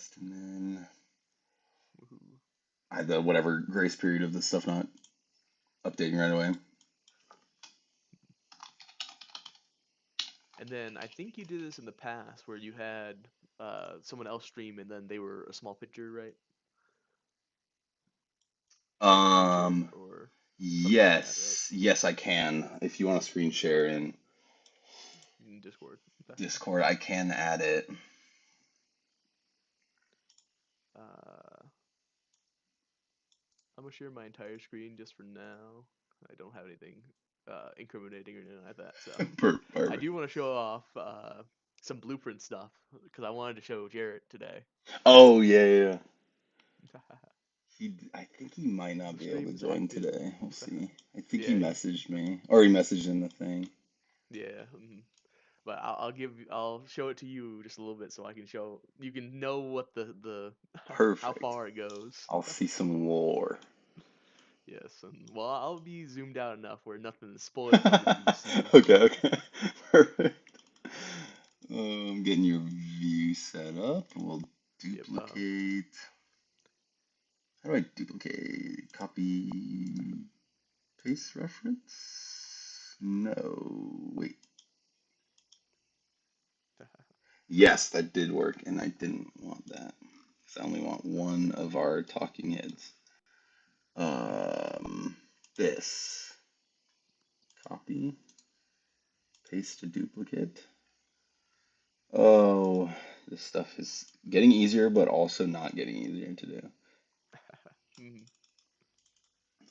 test, and then Woohoo. I had the whatever grace period of the stuff not updating right away. And then I think you did this in the past where you had someone else stream and then they were a small picture, right? Like a creature Um, or something like that, right? yes, I can. If you want to screen share in In Discord. Okay. Discord, I can add it. Uh, I'm gonna share my entire screen just for now. I don't have anything incriminating or anything like that, so I Perfect. do want to show off some blueprint stuff because I wanted to show Jarrett today. Oh yeah. I think he might not The be able stream to is join active. today. We'll see. I think he Yeah, messaged me, or he messaged in the thing. yeah. But I'll show it to you just a little bit so I can show you can know what the how Perfect. far it goes. I'll see some lore. Yes, and well, I'll be zoomed out enough where nothing is spoiled for you to see. Okay. Perfect. Getting your view set up. We'll Yep. duplicate. How do I duplicate? Copy, paste reference? No. Wait. Yes, that did work, and I didn't want that. Because I only want one of our talking heads. Um, this. Copy, paste to duplicate. Oh, this stuff is getting easier, but also not getting easier to do. Mhm.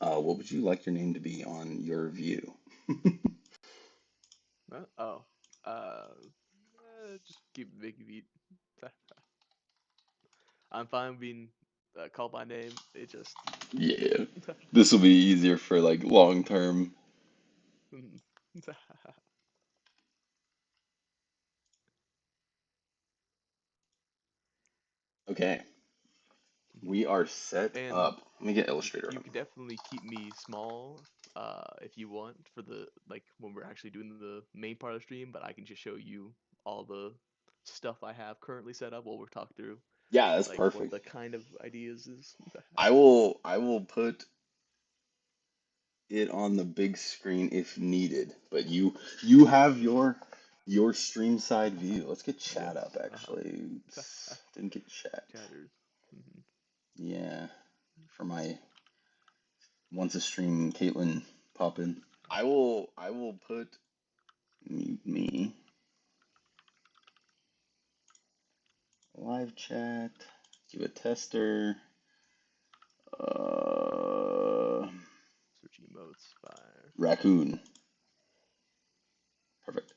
What would you like your name to be on your view? Oh, just keep Vicky beat. I'm fine being called by name. It just Yeah, this will be easier for like long term. Mhm. Okay, Mhm. we are set And up. Let me get Illustrator you up. could definitely keep me small if you want for the like when we're actually doing the main part of the stream, but I can just show you all the stuff I have currently set up while we're talking through Yeah, that's like what perfect. the kind of ideas is. I will put it on the big screen if needed, but you have your stream side view. Let's get chat Yes. up actually. Didn't get chat. Chatters. Hmm. Yeah, for my once a stream Caitlin pop in. I will put mute me live chat. Do a tester. Uh, Search emotes. Fire. raccoon. Perfect.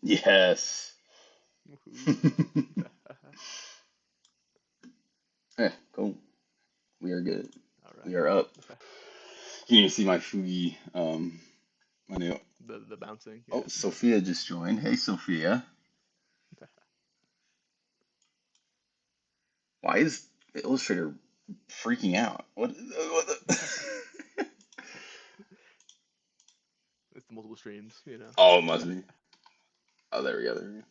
Yes. Woohoo. Cool. We are good. All We right. are up. You need to see my Fugi. My new. The bouncing. Oh, Yeah. Sophia just joined. Hey, Sophia. Why is Illustrator freaking out? What the... It's the multiple streams. Oh, it must be. Oh, there we go. There we go.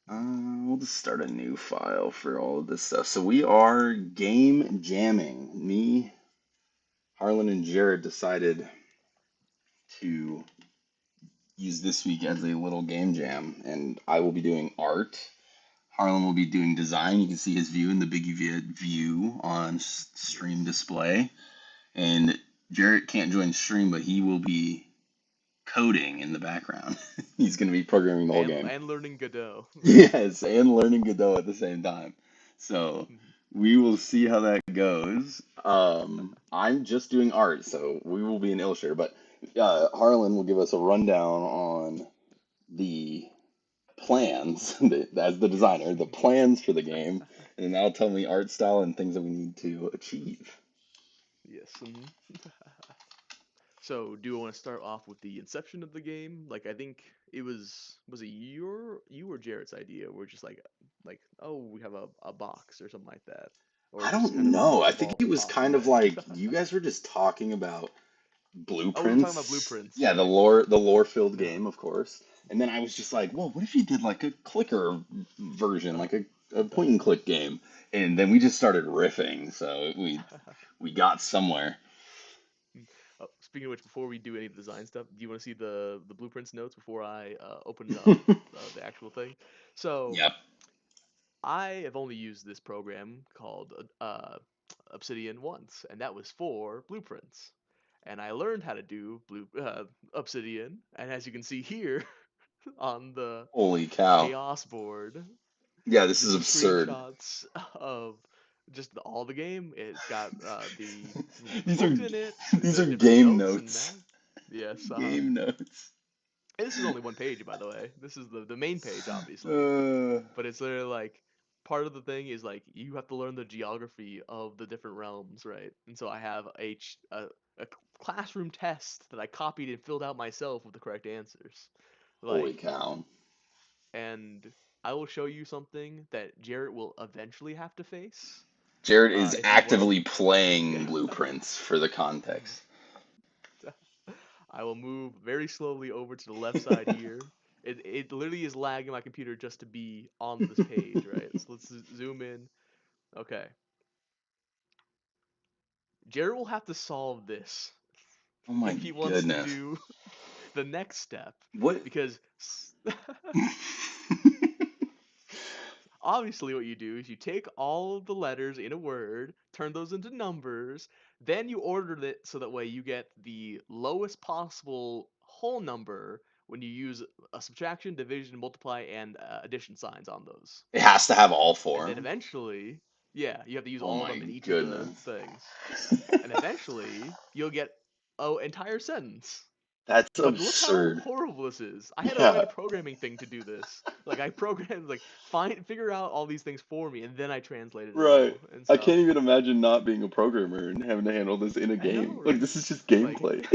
We'll just start a new file for all of this stuff. So we are game jamming. Me, Harlan, and Jared decided to use this week as a little game jam, and I will be doing art. Harlan will be doing design. You can see his view in the Biggie view on stream Yes. display. And Jarrett can't join stream, but he will be coding in the background. He's going to be programming the whole game. And learning Godot. Yes, and learning Godot at the same time. So we will see how that goes. I'm just doing art, so we will be an illustrator. But Harlan will give us a rundown on the plans as the designer, the plans for the game, and then that'll tell me art style and things that we need to achieve. Yes. So, do you want to start off with the inception of the game? Like, I think it was it you or Jarrett's idea? We're just like, oh, we have a box or something like that, or I it just don't kind of know. I think evolved it from was talking, kind of right? like you guys were just talking about Oh, we were talking about blueprints. blueprints, Yeah, the right? lore filled Uh, game, of course. And then I was just like, well, what if you did like a clicker version, Uh-huh. like a point and Uh-huh. click game? And then we just started riffing, so we got somewhere. Mm. Speaking of which, before we do any of the design stuff, do you want to see the blueprints notes before I open up the actual thing? So Yep. I have only used this program called Obsidian once, and that was for blueprints. And I learned how to do Obsidian, and as you can see here on the Holy cow. Chaos board, Yeah, this is just some absurd. screenshots of just all the game. It's got the These are books in it, these the are different game notes and notes. math. Yes, Game notes. and this is only one page, by the way. This is the main page, obviously. Uh, But it's literally like part of the thing is like you have to learn the geography of the different realms, right? And so I have a classroom test that I copied and filled out myself with the correct answers. holy Like, cow. and I will show you something that Jarrett will eventually have to face. Jared is If he wants to, actively playing yeah. blueprints for the Mhm. context. I will move very slowly over to the left side here. It literally is lagging my computer just to be on this page, right? So let's zoom in. Okay. Jared will have to solve this Oh my if he wants to goodness. do the next step What? because obviously what you do is you take all of the letters in a word, turn those into numbers, then you order it so that way you get the lowest possible whole number when you use a subtraction, division, multiply, and addition signs on those. It has to have all And then four. eventually, yeah, you have to use Oh all of my them in each of the goodness. things. And eventually, you'll get an entire sentence. That's But look how absurd. horrible this is. I had to write Yeah, a programming thing to do this. Like I programmed like figure out all these things for me and then I translated it right. all and I stuff. can't even imagine not being a programmer and having to handle this in a I know, game. Like, right? this is just Like gameplay.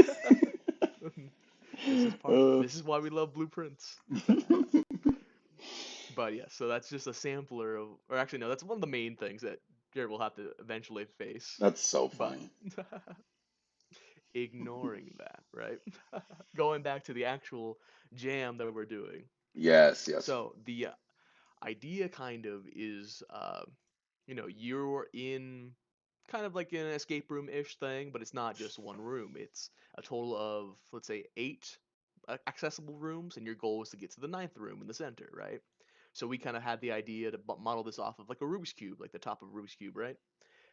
Uh, this is why we love blueprints. But yeah, so that's just a sampler of or actually no, that's one of the main things that Jared will have to eventually face. that's so But funny. ignoring that, right? Going back to the actual jam that we're doing. Yes, yes. So the idea kind of is you're in kind of like an escape room ish thing, but it's not just one room. It's a total of, let's say, eight accessible rooms, and your goal is to get to the ninth room in the center, right? So we kind of had the idea to model this off of like a Rubik's Cube, like the top of a Rubik's Cube, right?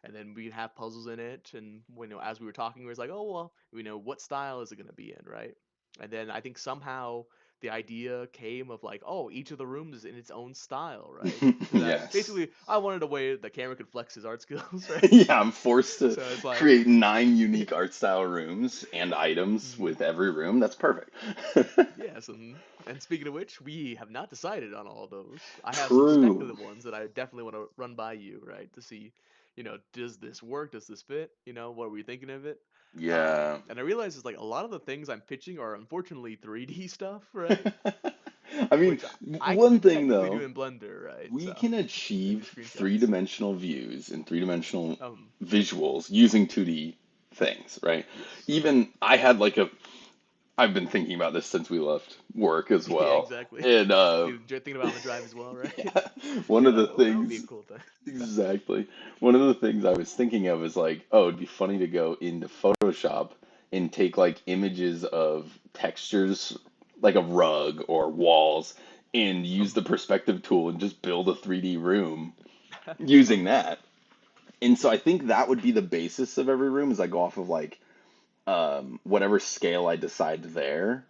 And then we'd have puzzles in it, and as we were talking, we was like, oh well, what style is it gonna be in, right? And then I think somehow the idea came of like, oh, each of the rooms is in its own style, right? Because Yes. basically, I wanted a way the camera could flex his art skills, right? Yeah, I'm forced to So it's like, create 9 unique art style rooms and items mhm, with every room. That's perfect. yes, and speaking of which, we have not decided on all of those. I have some True. speculative ones that I definitely want to run by you, right, to see, does this work? Does this fit? What were you thinking of it? Yeah. And I realize it's like a lot of the things I'm pitching are unfortunately 3D stuff, right? I mean, Which I one could thing technically do though, in Blender, right? we So can in the achieve screenshots. three-dimensional views and three-dimensional Um, visuals using 2D things, right? yes. Even I had like I've been thinking about this since we left work as Yeah, well. exactly. And Thinking about on the drive as well, right? yeah, one You're of the like, oh, that would be a things cool thing. exactly. One of the things I was thinking of is like, oh, it'd be funny to go into Photoshop and take like images of textures, like a rug or walls, and use the Um, perspective tool and just build a 3D room using that. And so I think that would be the basis of every room is I go off of like whatever scale I decide there.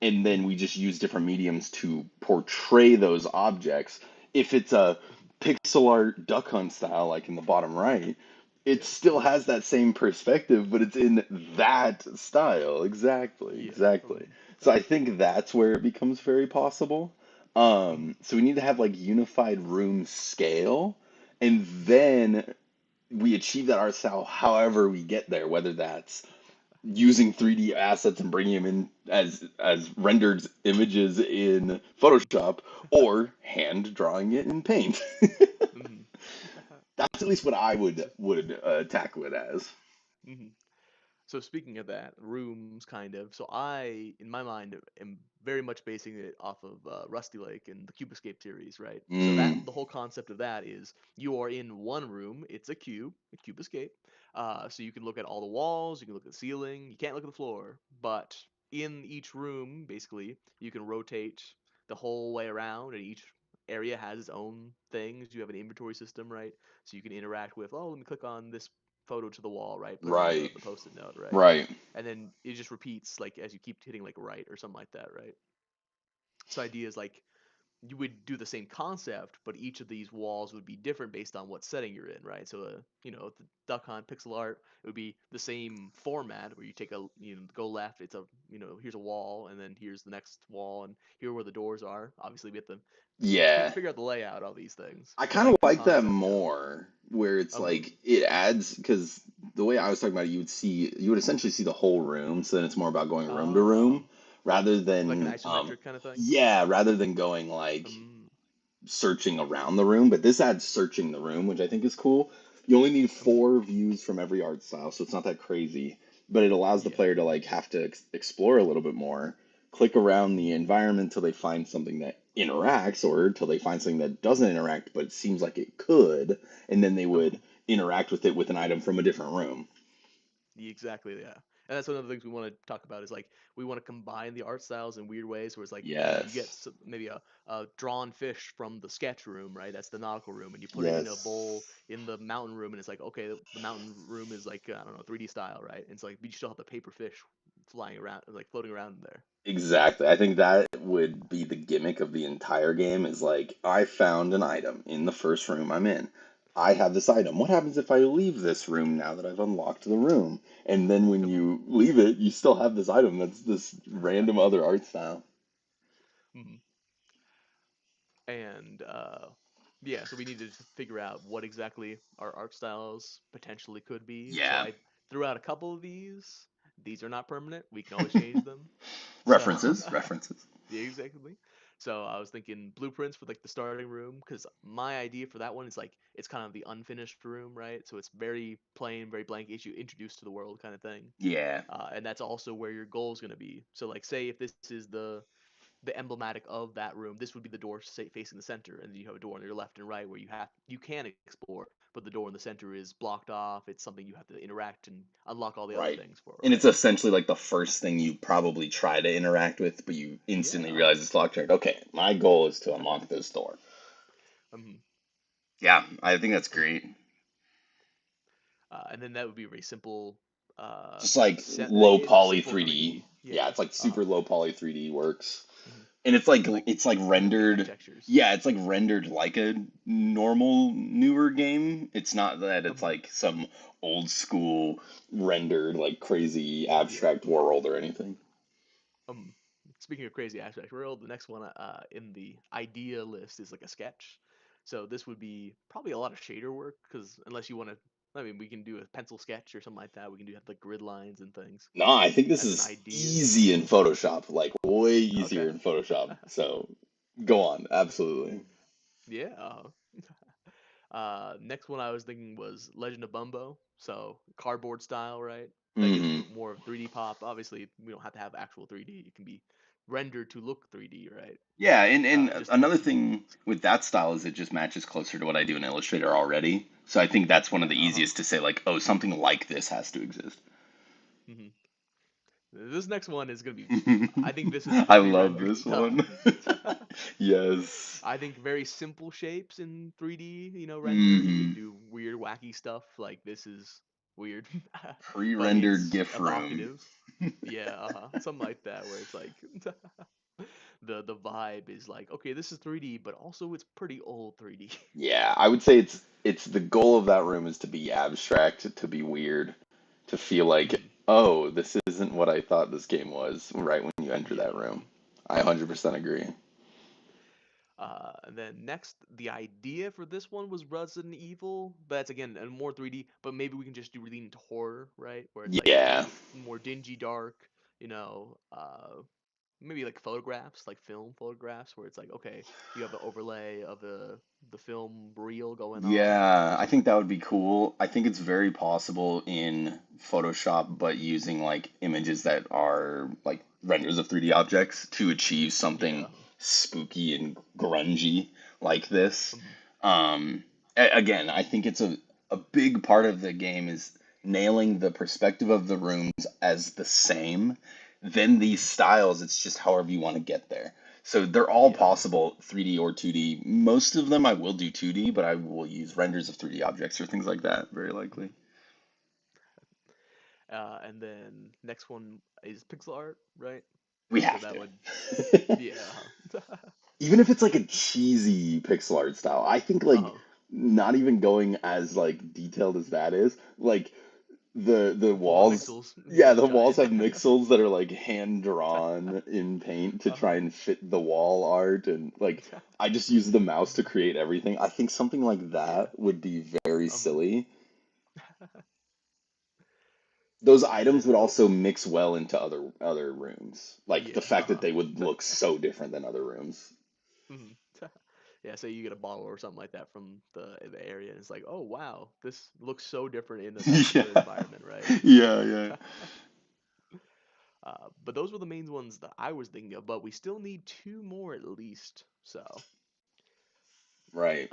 And then mhm, we just use different mediums to portray those objects. If it's a mhm. pixel art duck hunt style, like in the bottom right, it Yes. still has that same perspective, but it's in that style. Exactly, Yeah. exactly. So I think that's where it becomes very possible. Mhm, So we need to have like unified room scale, and mhm. then we achieve that art style however we get there, whether that's using 3D assets and bringing them in as rendered images in Photoshop or hand drawing it in Paint. Mhm. That's at least what I would So, tackle it as. mhm. So speaking of that, rooms kind of. So I, in my mind, am very much basing it off of Rusty Lake and the Cube Escape series, right? So that Mm, the whole concept of that is you are in one room. It's a Cube Escape. So you can look at all the walls, you can look at the ceiling. You can't look at the floor, but in each room, basically, you can rotate the whole way around, and each area has its own things. You have an inventory system, right? So you can interact with, oh, let me click on this photo to the wall, right? Put it on right, the post-it note, right? right. And then it just repeats like as you keep hitting like right or something like that, right? So idea is like you would do the same concept, but each of these walls would be different based on what setting you're in, right? So, the Duck Hunt pixel art, it would be the same format where you take go left, it's here's a wall, and then here's the next wall, and here are where the doors are. Obviously, we have to Yeah. figure out the layout of these things, I but kind of like the like that concept goes. more, where it's Um, like it adds, because the way I was talking about it, you would essentially see the whole room, so then it's more about going room to room oh, rather like an than, isometric kind of thing. yeah, rather than going like Um, searching around the room. But this adds searching the room, which I think is cool. You only need um, 4 views from every art style, so it's not that crazy, but it allows the yeah. player to like have to explore a little bit more, click around the Mhm, environment till they find something that interacts or till they find something that doesn't interact but seems like it could, and then they would um, interact with it with an item from a different room. Exactly, yeah. And that's one of the things we want to talk about is like we want to combine the art styles in weird ways where it's like you get Yes. maybe a drawn fish from the sketch room, right? That's the nautical room, and you put it in a bowl Yes. in the mountain room, and it's like, okay, the mountain room is like, I don't know, 3D style, right? And it's like, but you still have the paper fish flying around, like floating around in there. Exactly. I think that would be the gimmick of the entire game is like, I found an item in the first room I'm in. I have this item. What happens if I leave this room now that I've unlocked the room? And then when Um, you leave it, you still have this item that's this random other art style. mhm. And yeah, so we need to figure out what exactly our art styles potentially could be. So Yeah. I threw out a couple of these. These are not permanent. We can always change them. So References, references. yeah, exactly. So I was thinking blueprints for like the starting room because my idea for that one is like it's kind of the unfinished room, right? So it's very plain, very blank, it's you introduced to the world kind of thing. Yeah. And that's also where your goal is going to be. So like say if this is the emblematic of that room. This would be the door facing the center, and then you have a door on your left and right where you can explore, but the door in the center is blocked off. It's something you have to interact and unlock all the other Right. things for, And it's right? essentially like the first thing you probably try to interact with, but you instantly Yeah. realize it's locked. Right. Okay, my goal is to unlock this door. um, Yeah, I think that's um, great. and then that would be a very simple Just like set. low poly Simple 3D. 3D. Yeah, Yeah. it's like Uh-huh. super low poly 3D works. Mhm. And Like it's like really wavy rendered. textures. Yeah, it's like rendered like a normal newer game. It's not that it's Um, like some old school rendered like crazy yeah. abstract world or anything. Um, Speaking of crazy abstract world, the next one in the idea list is like a sketch. So this would be probably a lot of shader work because unless you want to, I mean, we can do a pencil sketch or something like that. We can do have like grid lines and things No, I think this as an is idea. easy in Photoshop, like way easier Okay. in Photoshop. So go on, absolutely. Yeah. Next one I was thinking was Legend of Bumbo. So cardboard style, right? That gives Hmm. more of 3D pop. Obviously, we don't have to have actual 3D. It can be rendered to look 3D, right? Yeah, and Just another thing with that style is it just matches closer to what I do in Illustrator already. So I think that's one of yeah. the easiest to say, like, oh, something like this has to exist. Hmm. This next one is gonna be. I think this is I pretty love rendered this tough. one. Yes. I think very simple shapes in 3D, rendered. You Hmm. can do weird, wacky stuff. Like this is weird, but Pre-rendered it's GIF room. evocative. Yeah, something like that, where it's like the vibe is like, okay, this is 3D, but also it's pretty old 3D. Yeah, I would say it's the goal of that room is to be abstract, to be weird, to feel like, Mhm. oh, this isn't what I thought this game was right when you enter that Yeah. room. I 100% agree. And then next, the idea for this one was Resident Evil, but that's again and more 3D. But maybe we can just do lean into horror, right? Where it's like Yeah. more dingy, dark, maybe like photographs, like film photographs, where it's like okay, you have the overlay of the the film reel going on. Yeah, I think that would be cool. I think it's very possible in Photoshop, but using like images that are like renders of 3D objects to achieve something Yeah. spooky and grungy like this. Mhm. Again, I think it's a big part of the game is nailing the perspective of the rooms as the same. Then these Mhm. styles, it's just however you want to get there. So they're all Yeah. possible 3D or 2D. Most of them I will do 2D, but I will use renders of 3D objects or things like that, very likely. Mhm. And then next one is pixel art, right? We So have that would, to. yeah. Even if it's like a cheesy pixel art style, I think like Uh-huh. not even going as like detailed as that is, like the Full on walls, pixels, yeah, just the walls giant. have mixels that are like hand drawn in paint to try Uh-huh. and fit the wall art, and like I just use the mouse to create everything. I think something like Yeah. that would be very Um. silly. Those And items then would the also mix well into other rooms. Like the yeah. fact that they would look so different than other rooms. Mhm. Yeah, say you get a bottle or something like that from the area, and it's like, oh wow, this looks so different in Yeah. another environment, right? Yeah, yeah. But those were the main ones that I was thinking of. But we still need two more at least. So Right.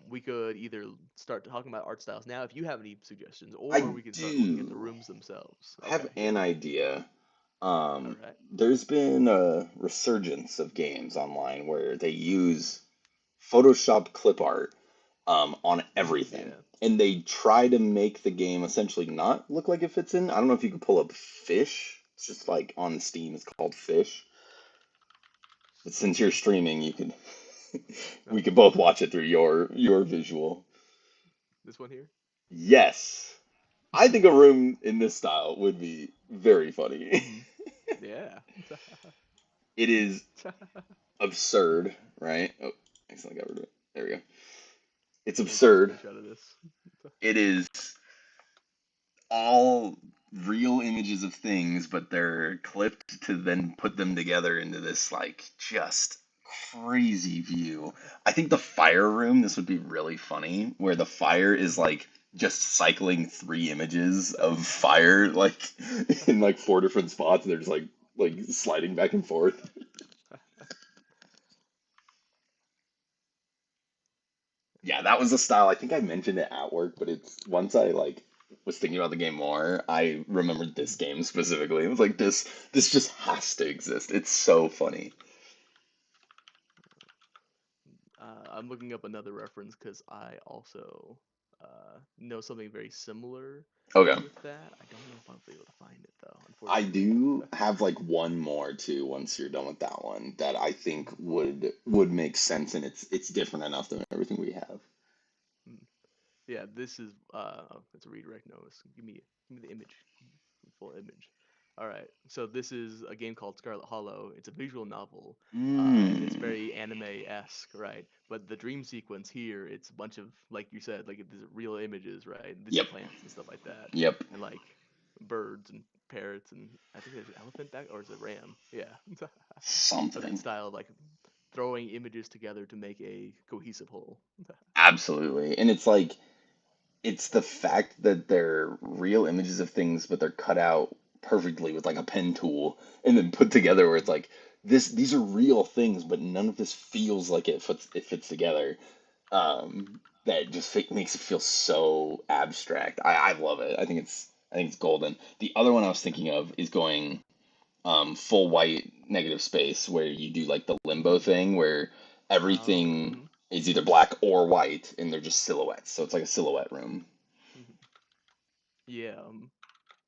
we could either start talking about art styles now, if you have any suggestions, I or we can start looking at the do rooms themselves. have Okay. an idea. All right. There's been a resurgence of games online where they use Photoshop clip art on Mm, everything. yeah. And they try to make the game essentially not look like it fits in. I don't know if you could pull up Fish. It's just like on Steam, it's called Fish. But since you're Fish. streaming, you could we Uh-huh. could both watch it through your visual. This one here. Yes. I think a room in this style would be very funny. Hmm. Yeah. It is absurd, right? Oh, I accidentally got rid of it. There we go. It's Let me take a absurd. screenshot of this. It is all real images of things, but they're clipped to then put them together into this like just crazy view. I think the fire room, this would be really funny, where the fire is Mhm. like just cycling three images of fire like in like four different spots. They're just like sliding back and forth. Yeah, that was a style. I think I mentioned it at work, but it's once I like was thinking about the game more, I remembered this Mhm. game specifically. It was like this just has to exist. It's so funny. I'm looking up another reference because I also know something very similar Okay. with that. I don't know if I'll be able to find it though, I unfortunately. do have like one more too once you're done with that one that I think Mhm. would make sense, and it's different enough than everything we have. Mhm. Yeah, this is it's a redirect. No, give me the image, full image. All right, so this is a game called Scarlet Hollow. It's a visual novel, and it's Mm. very anime-esque, right? But the dream sequence here, it's a bunch of, like you said, like these are real images, right? These are Yep. plants and stuff like that, Yep. and like birds and parrots, and I think there's an elephant back, or is it a ram? Yeah, but that Something. style of like throwing images together to make a cohesive whole. Absolutely. And it's like it's the fact that they're real images of things, but they're cut out perfectly with like a pen tool and then put together where it's Mhm. like these are real things, but none of this feels like it fits together. That just makes it feel so abstract. I love it. I think it's golden. The other one I was thinking of is going full white negative space where you do like the limbo thing where Oh. everything Mhm. is either black or white and they're just silhouettes. So it's like a silhouette room. Mhm. Yeah.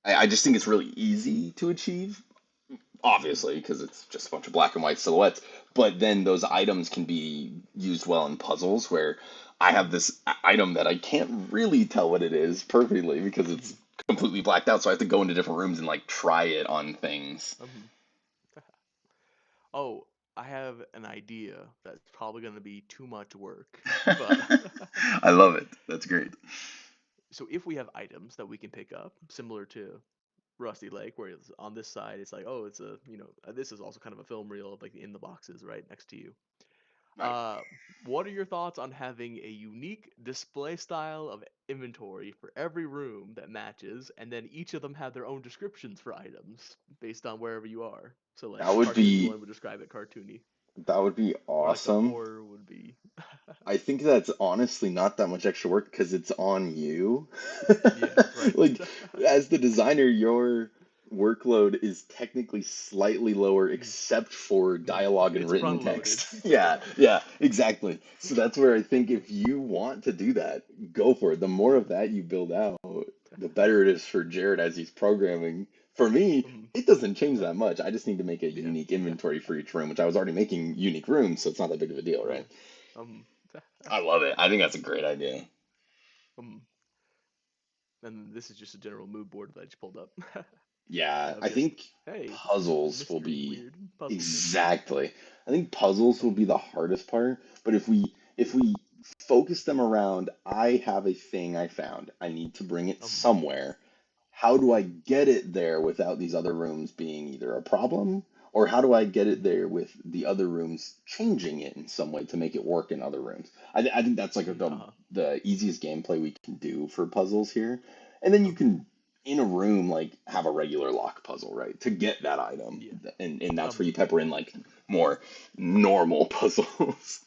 I just think it's really easy to achieve, Mhm. obviously, because it's just a bunch of black and white silhouettes. But then those items can be used well in puzzles where I have Mhm. this item that I can't really tell what it is perfectly because it's Mhm. completely blacked out. So I have to go into different rooms and like try it on things. Mhm. Oh, I have an idea that's probably going to be too much work, but I love it. That's great. so if we have items that we can pick up, similar to Rusty Lake, where it's on this side, it's like, oh, it's a, this is also kind of a film reel, like in the boxes right next to you. Right. What are your thoughts on having a unique display style of inventory for every room that matches, and then each of them have their own descriptions for items based on wherever you are? So like That the would cartoony be one would describe it cartoony, that would be or like the awesome. horror would be. I think that's honestly not that much extra work because it's on you. Yeah, right. Like, as the designer, your workload is technically slightly lower Mhm. except for Yeah, dialogue and it's written front loaded. text. Yeah, yeah, exactly. So that's where I think if you want to do that, go for it. The more of that you build out, the better it is for Jared as he's programming. For me, Mhm. it doesn't change that much. I just need to make a Yeah. unique inventory for each room, which I was already making unique rooms, so it's not that big of a deal, Mhm. right? Um, I love it. I think that's a great idea. um, and this is just a general mood board that I just pulled up Yeah, of I just, think hey, puzzles will mystery, be weird puzzles. exactly. I think puzzles will be Um, the hardest part, but if we focus them around, I have a thing I found. I need to bring it um, somewhere. How do I mhm, get it there without these other rooms being either a problem, or how do I get it mhm, there with the other rooms changing it in some way to make it work in other rooms? I think that's like uh-huh, the easiest gameplay we can do for puzzles here. And then you um, can in a room like have a regular lock puzzle, right? To get that item. yeah, And that's where you um, pepper in like more normal puzzles.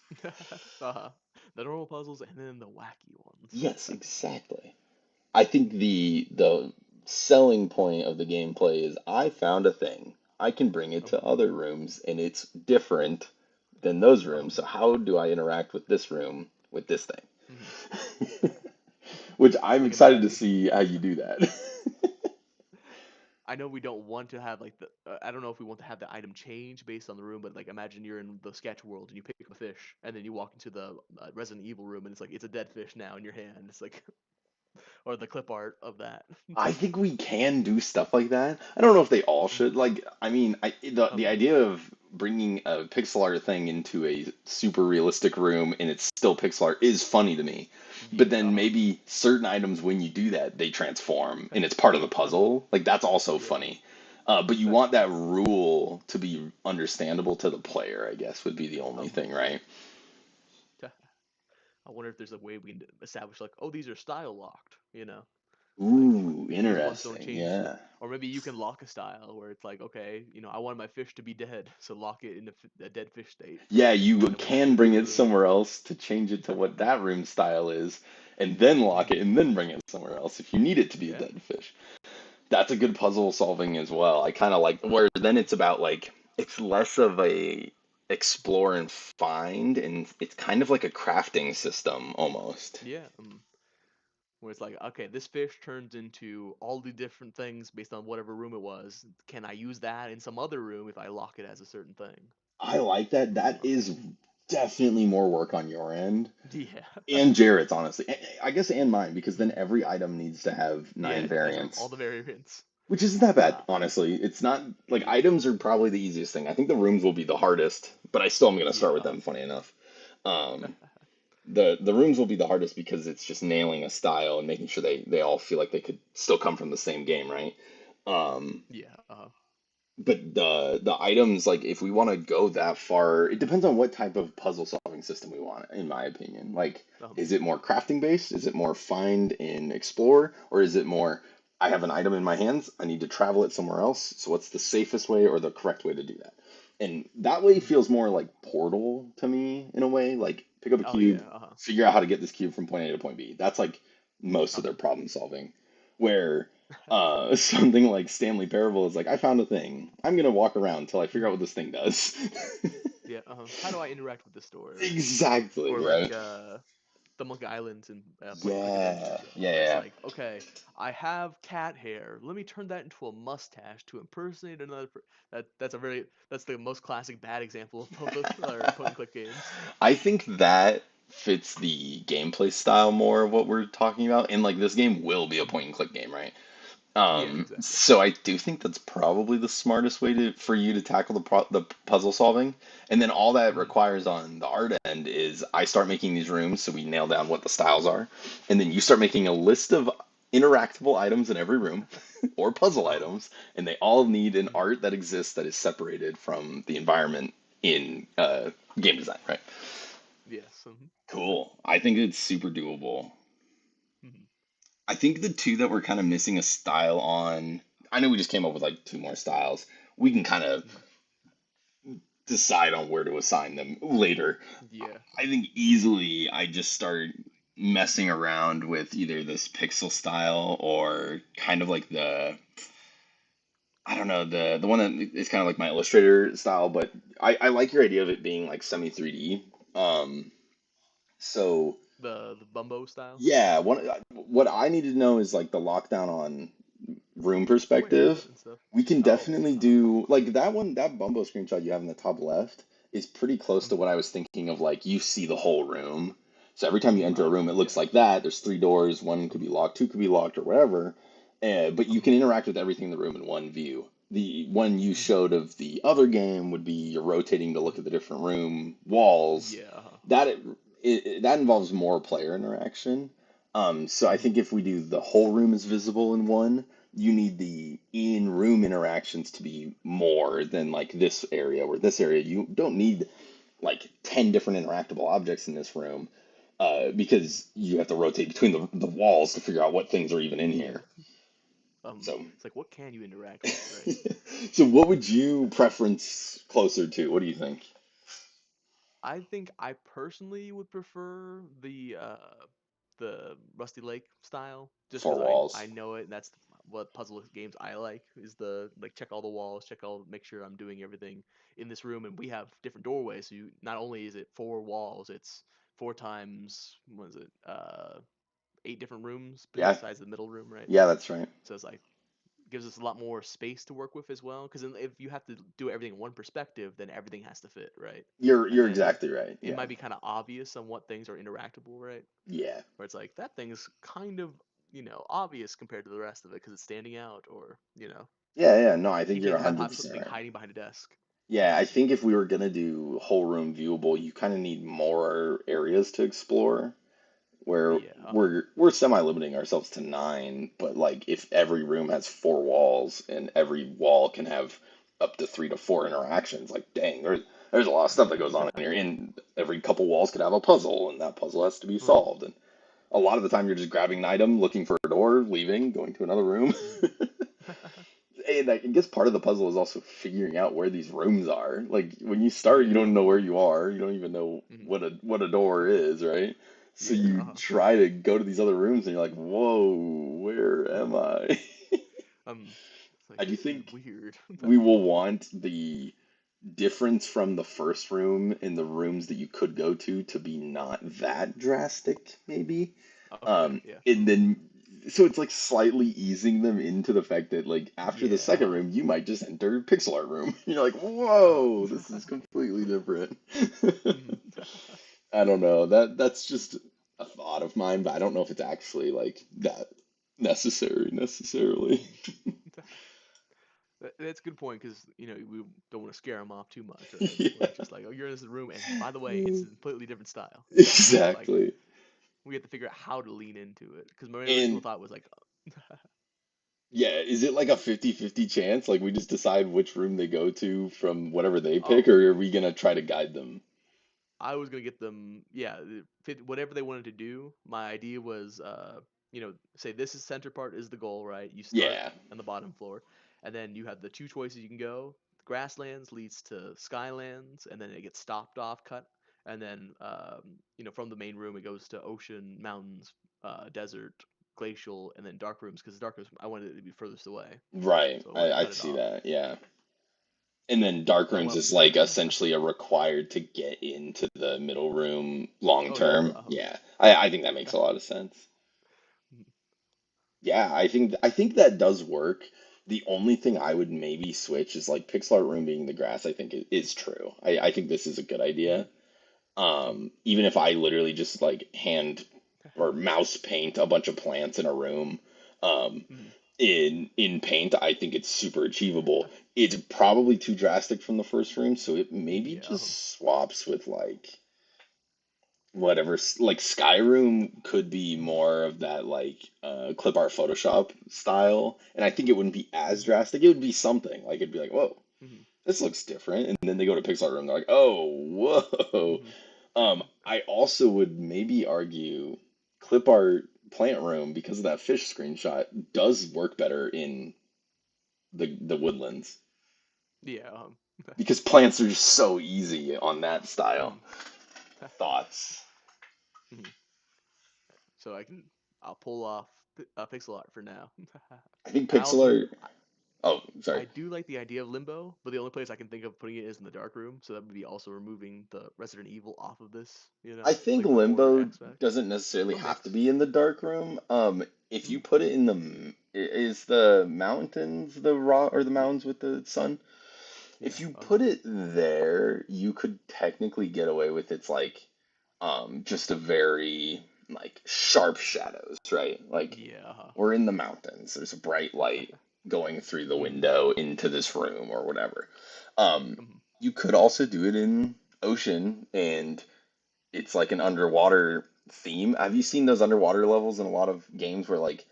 uh-huh, the normal puzzles and then the wacky ones. Yes, exactly. I think the selling point of the gameplay is I found a thing. I can bring it to Um, other rooms and it's different than those rooms. So um, how do I interact with this room with this mhm. thing? Which I'm Like excited to imagine. see how you do that. I know we don't want to have like the. I don't know if we want to have the item change based on the room, but like imagine you're in the sketch world and you pick up a fish, and then you walk into the Resident Evil room and it's like it's a dead fish now in your hand. It's like or the clip art of that. I think we can do stuff like that. I don't know if they all Mhm. should. Like, I mean, the Um. idea of bringing a pixel art thing into a super realistic room and it's still pixel art is funny to me. But Yeah. then maybe certain items, when you do that, they transform and it's part of the Um. puzzle. Like, that's also Yeah. funny. But you want that rule to be understandable to the player, I guess, would be the only um. thing, right? I wonder if there's a way we can establish like, oh, these are style locked. Like Ooh, these ones don't interesting. change. Yeah. Or maybe you can lock a style where it's like, okay, I want my fish to be dead, so lock it in a dead fish state. Yeah, you And then when you can enter bring the it room, somewhere else to change it to what that room style is, and then lock mhm, it, and then bring it somewhere else if you need it to be a yeah, dead fish. That's a good puzzle solving as well. I kind of like where then it's about like it's less of a explore and find, and it's kind of like a crafting system almost. yeah, where it's like, okay, this fish turns into all the different things based on whatever room it was. Can I use that in some other room if I lock it as a certain thing? I like that. That Um, is definitely more work on your end. yeah, And Jarrett's, honestly. I guess, and mine, because then mhm, every item needs to have yeah, 9 it has all variants. the variants. Which isn't that bad, Uh, honestly. It's not like yeah, items are probably the easiest thing. I think the rooms will be the hardest, but I still am gonna yeah, start with them, funny enough. The rooms will be the hardest because it's just nailing a style and making sure they all feel like they could still come from the same game, right? Um, yeah, but the items, like if we want to go that far, it depends on what type of puzzle solving system we want, in my opinion. Like, um, is it more crafting based? Is it more find and explore? Or is it more, I have an item in my hands, I need to travel it somewhere else. So what's the safest way or the correct way to do that? And that way mhm. feels more like Portal to me in a way. Like pick up a Oh cube, yeah, figure out how to get this cube from point A to point B. That's like most of their um, problem solving. Where something like Stanley Parable is like, I found a thing. I'm gonna walk around until I figure out mhm. what this thing does. Yeah, How do I interact with the store? Exactly, Or like right? the Monkey Islands and Point and Click Yeah, Adventures, yeah, where it's yeah. like, okay, I have cat hair. Let me turn that into a mustache to impersonate another. That's the most classic bad example of or point and click games. I think that fits the gameplay style more of what we're talking about. And like this game will be a Um, point and click game, right? yeah, exactly. So I do think that's probably the smartest way to for you to tackle the puzzle solving. And then all that Mhm. requires on the art end is I start making these rooms so we nail down what the styles are, and then you start making a list of interactable items in every room or puzzle Uh-huh. items, and they all need an Mhm. art that exists that is separated from the environment in game design, right? Yes. Cool. I think it's super doable. Mhm. I think the two that we're kind of missing a style on, I know we just came up with like two more styles. We can kind of Mhm. decide on where to assign them later. Yeah. I think easily I just start messing around with either this pixel style or kind of like the I don't know the one that is kind of like my Illustrator style, but I like your idea of it being like semi 3D. So The Bumbo style. yeah, what I need to know is like the lockdown on room Squares perspective. and stuff. We can Oh. definitely do like that one, that Bumbo screenshot you have in the top left is pretty close to Mhm. what I was thinking of. Like you see the whole room. So every time you enter a room, Okay. it looks Yeah. like that. There's three doors, one could be locked, two could be locked, or whatever. But you can Mhm. interact with everything in the room in one view. The one you Mhm. showed of the other game would be you're rotating to look Mhm. at the different room walls. Yeah. That that involves more player interaction. So I Mhm. think if we do the whole room is visible in one, you need the in-room interactions to be more than like this area, where this area you don't need like 10 different interactable objects in this room Mhm. because you have to rotate between the walls to figure out what things are even in Yeah. here. So, It's like what can you interact with, right? so what would you preference closer to? What do you think? I think I personally would prefer the Rusty Lake style, just Four because I walls. know it, and that's what puzzle games I like is the like check all the walls, make sure I'm doing everything in this room, and we have different doorways. So you not only is it four walls, it's four times what is it, eight different rooms Yeah, besides the middle room, right? yeah, that's right. So it's like gives us a lot more space to work with as well. Because if you have to do everything in one perspective, then everything has to fit, right? And You're then exactly right. it Yeah. might be kind of obvious on what things are interactable, right? Yeah. Where it's like that thing's kind of obvious compared to the rest of it because it's standing out, or Yeah, yeah. No, I think you you're can't have 100% something right. hiding behind a desk. Yeah, I think if we were gonna do whole room viewable, you kind of need more areas to explore. Where Yeah. we're semi-limiting ourselves to nine, but like if every room has four walls and every wall can have up to three to four interactions, like dang, there's a lot of stuff that goes on in here. And every couple walls could have a puzzle, and that puzzle has to be Mhm. solved. And a lot of the time, you're just grabbing an item, looking for a door, leaving, going to another room. Mhm. And I guess part of the puzzle is also figuring out where these rooms are. Like when you start, you Yeah. don't know where you are. You don't even know Mhm. what a door is, right? So Yeah. you try to go to these other rooms, and you're like, "Whoa, where am I?" It's like I do this is think weird. we will want the difference from the first room and the rooms that you could go to be not that drastic, maybe. Okay. Yeah. And then so it's like slightly easing them into the fact that like after the Yeah. second room, you might just enter pixel art room. You're like, Uh-huh. whoa, this is completely different. Mhm. I don't know. That's just a thought of mine, but I don't know if it's actually like that necessarily. That's a good point because we don't want to scare them off too much, right? Where Yeah. it's just like, oh, you're in this room, and by the way, it's a completely different style. So it's like Exactly. we have to figure out how to lean into it because my original And thought was like, yeah, is it like a 50-50 chance? Like we just decide which room they go to from whatever they pick, oh, or are we gonna try to guide them? I was gonna get them, yeah, fit whatever they wanted to do. My idea was, say this is center part is the goal, right? You start Yeah, on the bottom floor, and then you have the two choices you can go. Grasslands leads to Skylands, and then it gets stopped off, cut, and then from the main room it goes to ocean, mountains, desert, glacial, and then dark rooms because dark rooms I wanted it to be furthest away, right. so I wanted to I cut it see off. that. Yeah. And then dark But I rooms want is to, like essentially a required to get into the middle room long oh yeah, term. Yeah, I think that makes a lot of sense. Yeah, I think that does work. The only thing I would maybe switch is like pixel art room being the grass. I think is true. I think this is a good idea. Even if I literally just like hand or mouse paint a bunch of plants in a room, um, in paint, I think it's super achievable. It's probably too drastic from the first room, so it maybe yeah. just swaps with like whatever. Like Skyrim could be more of that like clip art Photoshop style, and I think it wouldn't be as drastic. It would be something like it'd be like whoa. this looks different. And then they go to Pixel Art Room, they're like, oh, whoa. Hmm. I also would maybe argue Clip Art Plant Room, because of that fish screenshot, does work better in the woodlands. Yeah. Because plants are just so easy on that style. Mhm. Thoughts? Mhm. So I'll pull off pixel art for now. I think I Pixel also Art. Oh, sorry. I do like the idea of Limbo, but the only place I can think of putting it is in the dark room. So that would be also removing the Resident Evil off of this. I think Like the horror Limbo aspect. doesn't necessarily So have to mixed. be in the dark room. If Mhm. you put it in is the mountains the raw or the Yeah. mountains with the sun? If Yeah. you Uh put huh. it there, you could technically get away with it's like just a very like sharp shadows, right? Like Yeah. Uh huh. we're in the mountains. There's a bright light going through the Mhm. window into this room or whatever. Um, Mhm. you could also do it in ocean and it's like an underwater theme. Have you seen those underwater levels in a lot of games where like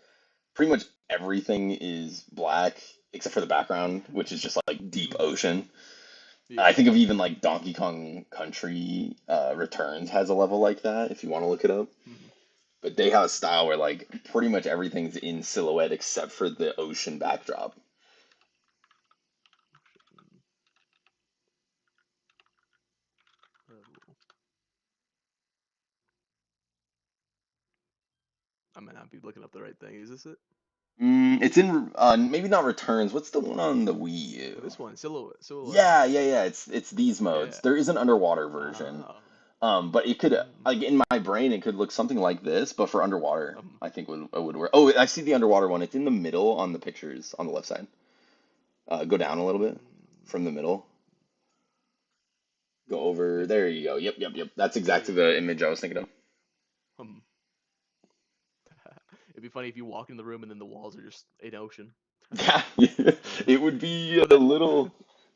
pretty much everything is black except for the background, which is just like deep Mhm. ocean? Yeah. I think of even like Donkey Kong Country Returns has a level like that if you want to look it up. Mhm. But they have a style where like pretty much everything's in silhouette except for the ocean backdrop. Level. I might not be looking up the right thing. Is this it? It's in maybe not Returns. What's the one on the Wii Oh, U? this one, silhouette. Silhouette. Yeah, yeah, yeah. It's these modes. Yeah. There is an underwater version. Oh. But it could Mm. like in my brain it could look something like this, but for underwater, Um. I think would work. Oh, I see the underwater one. It's in the middle on the pictures on the left side. Go down a little bit Mm. from the middle. Go over. This. There you go. Yep, yep, yep. That's There exactly you the go. image I was thinking of. Um. It'd be funny if you walk in the room and then the walls are just an ocean. Yeah, Uh, it would be but a that little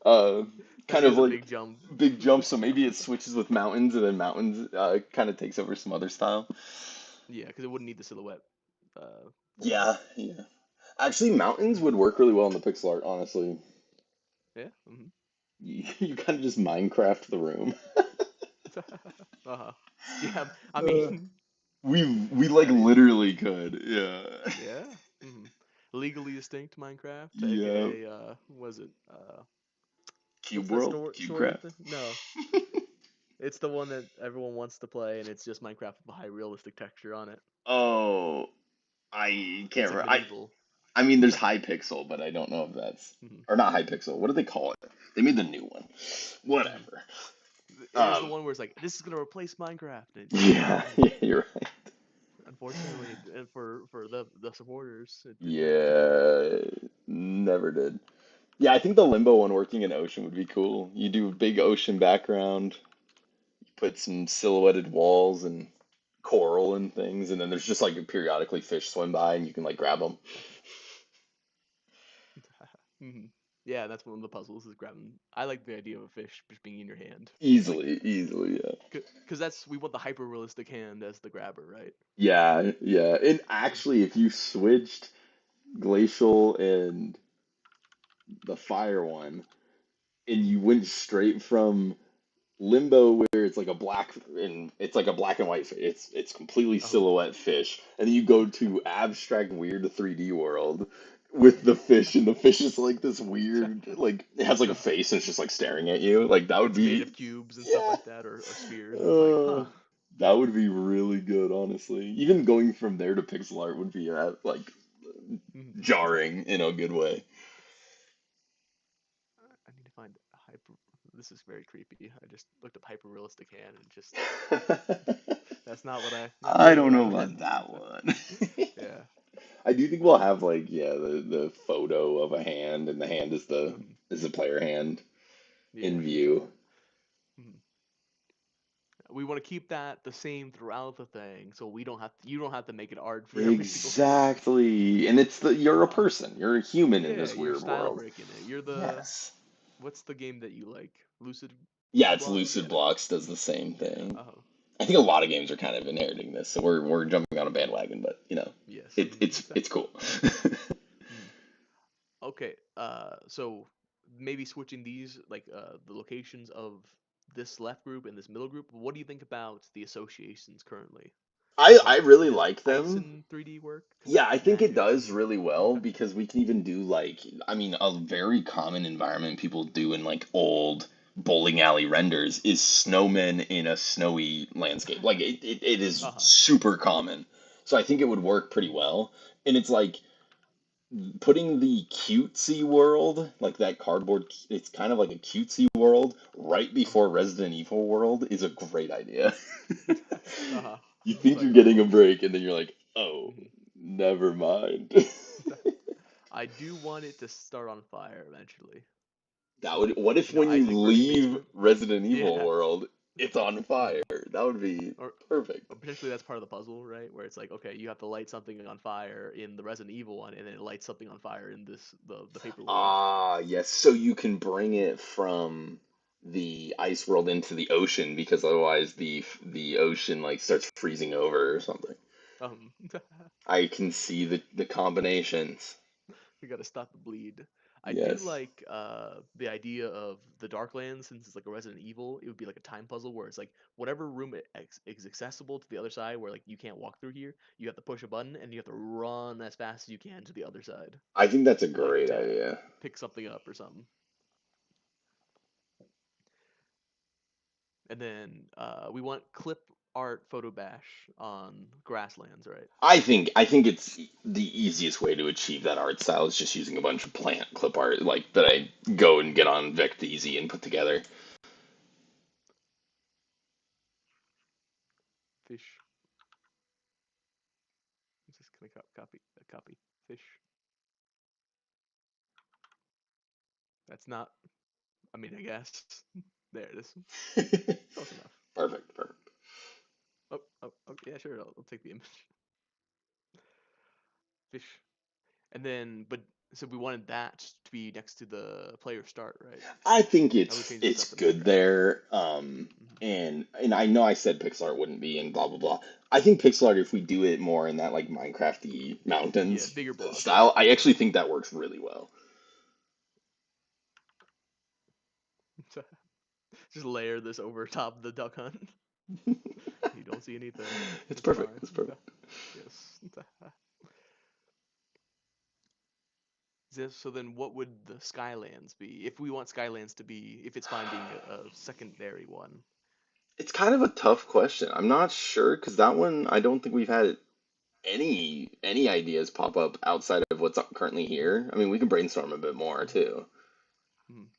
uh that kind of is a like big jump. big jump. So maybe it switches with mountains, and then mountains kind of takes over some other style. Yeah, because it wouldn't need the silhouette form. Yeah, yeah. Actually, mountains would work really well in the pixel art. Honestly, Yeah. Hmm. you kind of just Minecraft the room. Uh-huh. Yeah. I Uh, mean, we like that is. literally could. Yeah. Yeah. Hmm. Legally distinct Minecraft, Yeah. aka was it what's Cube that World, story CubeCraft. thing? No, it's the one that everyone wants to play, and it's just Minecraft with a high realistic texture on it. Oh, I It's can't like remember. medieval. I mean, there's Hypixel, but I don't know if that's Hmm. or not Hypixel. What do they call it? They made the new one. Hmm. Whatever. There's the Um, one where it's like this is gonna replace Minecraft, and it didn't. yeah, yeah, you're right. Unfortunately, for the supporters, it didn't. Yeah, never did. Yeah, I think the Limbo one working in ocean would be cool. You do a big ocean background, put some silhouetted walls and coral and things, and then there's just like periodically fish swim by and you can like grab them Hmm. Yeah, that's one of the puzzles is grabbing. I like the idea of a fish just being in your hand, like, easily, easily. Yeah, because that's we want the hyper realistic hand as the grabber, right? yeah, yeah. And actually, if you switched Glacial and the Fire one, and you went straight from Limbo where it's like a black and it's like a black and white it's completely Oh, silhouette fish and then you go to abstract weird 3D world with the fish and the fish is like this weird like it has like a face and it's just like staring at you like that would it's made be of cubes and stuff yeah like that, or spheres, and it's like, uh, huh. that would be really good honestly even going from there to pixel art would be like Mhm. jarring in a good way. I need to find hyper. This is very creepy. I just looked up hyper realistic hand and just that's not I really don't what I know about meant. that one. Yeah. I do think we'll have like yeah the photo of a hand and the hand Mhm. is the player hand in Yeah. view. Mhm. We want to keep that the same throughout the thing, so we don't have you don't have to make it art for every single hand. Exactly. And it's the you're a Uh-huh. person. You're a human in Yeah, this you're weird style world. breaking it. You're the Yes. what's the game that you like? Yeah, Lucid it's Blocks? Lucid Yeah. Blocks does the same Yeah. thing. Uh-huh. I think a lot of games are kind of inheriting this, so we're jumping on a bandwagon, but you know, Yes. it's cool. Mhm. Okay. So maybe switching these like the locations of this left group and this middle group. What do you think about the associations currently? I Like, really does like ice them. in 3D work? Because Yeah, like I think it magic. does really well because we can even do like, I mean, a very common environment people do in like old bowling alley renders is snowmen in a snowy landscape. Like it is Uh-huh. super common. So I think it would work pretty Mhm. well. And it's like putting the cutesy world, like that cardboard, it's kind of like a cutesy world right Uh-huh. before Resident Evil world is a great idea. Uh-huh. You think Like you're getting a oh. break and then you're like, oh, Mhm. never mind. I do want it to start on fire eventually. That So would, like, what if when you Isaac Murray leave basement. Resident Evil Yeah. world, it's on fire? Mhm. That would be Or perfect. or potentially that's part of the puzzle, right? Where it's like, okay, you have to light something on fire in the Resident Evil one, and then it lights something on fire in the paper world. Ah, yes. So you can bring it from the ice world into the ocean because otherwise the ocean like starts freezing over or something. Um, I can see the combinations. we gotta stop the bleed. I do Yes. like the idea of the Darklands since it's like a Resident Evil. It would be like a time puzzle where it's like whatever room is accessible to the other side, where like you can't walk through here, you have to push a button and you have to run as fast as you can to the other side, I think that's a like great to idea. pick something up or something. And then we want clip art photo bash on grasslands, right? I think it's the easiest way to achieve that art style is just using a bunch of plant clip art like that I go and get Hmm. on Vecteezy and put together. Fish. I'm just gonna copy fish. That's not. I mean, I guess there it is. Close enough. Perfect, perfect. Oh, yeah, sure. I'll take the image. Fish. And then, but so we wanted that to be next to the player start, right? I think I would it's change this it's up in good Minecraft. there. Hmm. And I know I said pixel art wouldn't be and blah blah blah. I think pixel art if we do it more in that like Minecrafty Yeah, mountains bigger blocks. style, I Yeah. actually think that works really well. Just layer this over top of the duck hunt. You don't see anything. It's It's perfect. fine. It's perfect. Yes. So then, what would the Skylands be if we want Skylands to be? If it's fine being a secondary one. It's kind of a tough question. I'm not sure because that one I don't think we've had any ideas pop up outside of what's currently Mhm. here. I mean, we can brainstorm a bit more Mhm. too. Mhm.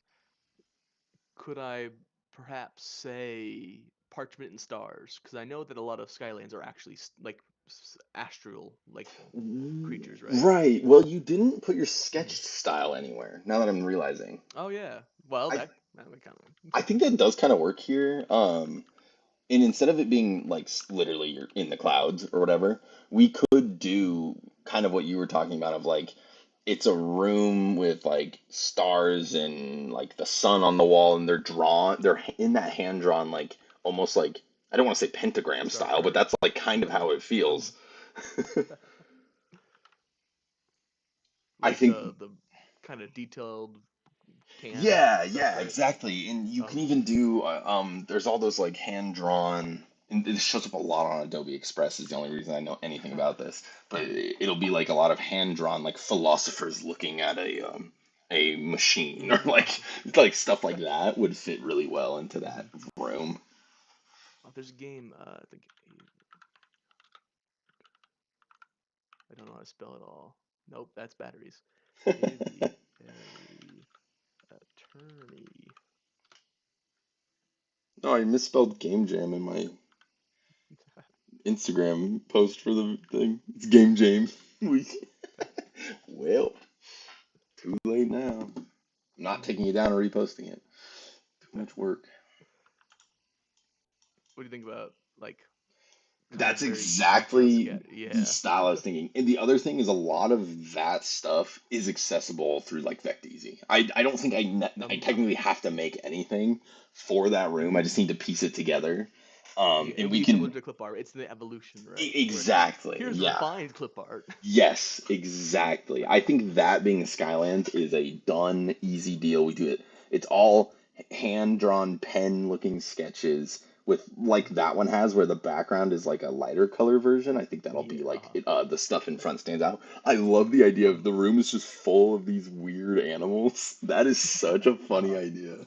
Could I perhaps say Parchment and Stars? Because I know that a lot of Skylands are actually like astral like creatures, right? Right. Well, you didn't put your sketch Mhm. style anywhere. Now that I'm realizing, Oh yeah. Well, I that would kind I of. think that does kind of work here. And instead of it being like literally you're in the clouds or whatever, we could Mhm. do kind of what you were talking about of like it's a room with like stars and like the sun on the wall and they're in that hand drawn like almost like I don't want to say pentagram Star style, but chart. that's like kind of how it feels. Mhm. I Like think the kind of detailed can yeah, stuff, yeah, right? exactly. And you can Um. even do there's all those like hand drawn and this shows up a lot on Adobe Express is the only reason I know anything about this. But it'll be like a lot of hand drawn like philosophers looking at a machine or like stuff like that would fit really well into that Mhm. room. Oh, there's a game. I think I don't know how to spell it all. Nope, that's batteries. Heavy, heavy attorney. Oh, I misspelled Game Jam in my Instagram post for the thing. It's Game Jam. We well, too late now. I'm not Mhm. taking it down or reposting it. Too much work. What do you think about like kind of That's very detailed exactly sketch? the Yeah. style I was thinking. And the other thing is a lot of that stuff is accessible through like Vecteezy. I don't think I Uh-huh. technically have to make anything for that room. I Mhm. just need to piece it together. Yeah, And it'll we be similar can to clip art. It's the evolution, right? Where it's like, exactly, here's yeah. refined clip art. Yes, exactly. I think that being Skylands is a done, easy deal. We do it. It's all hand-drawn, pen-looking sketches with like Mhm. that one has where the background is like a lighter color version. I think that'll be Yeah. like the stuff in front stands out. I love the idea of Mhm. the room is just full of these weird animals. That is such a funny Uh-huh. idea.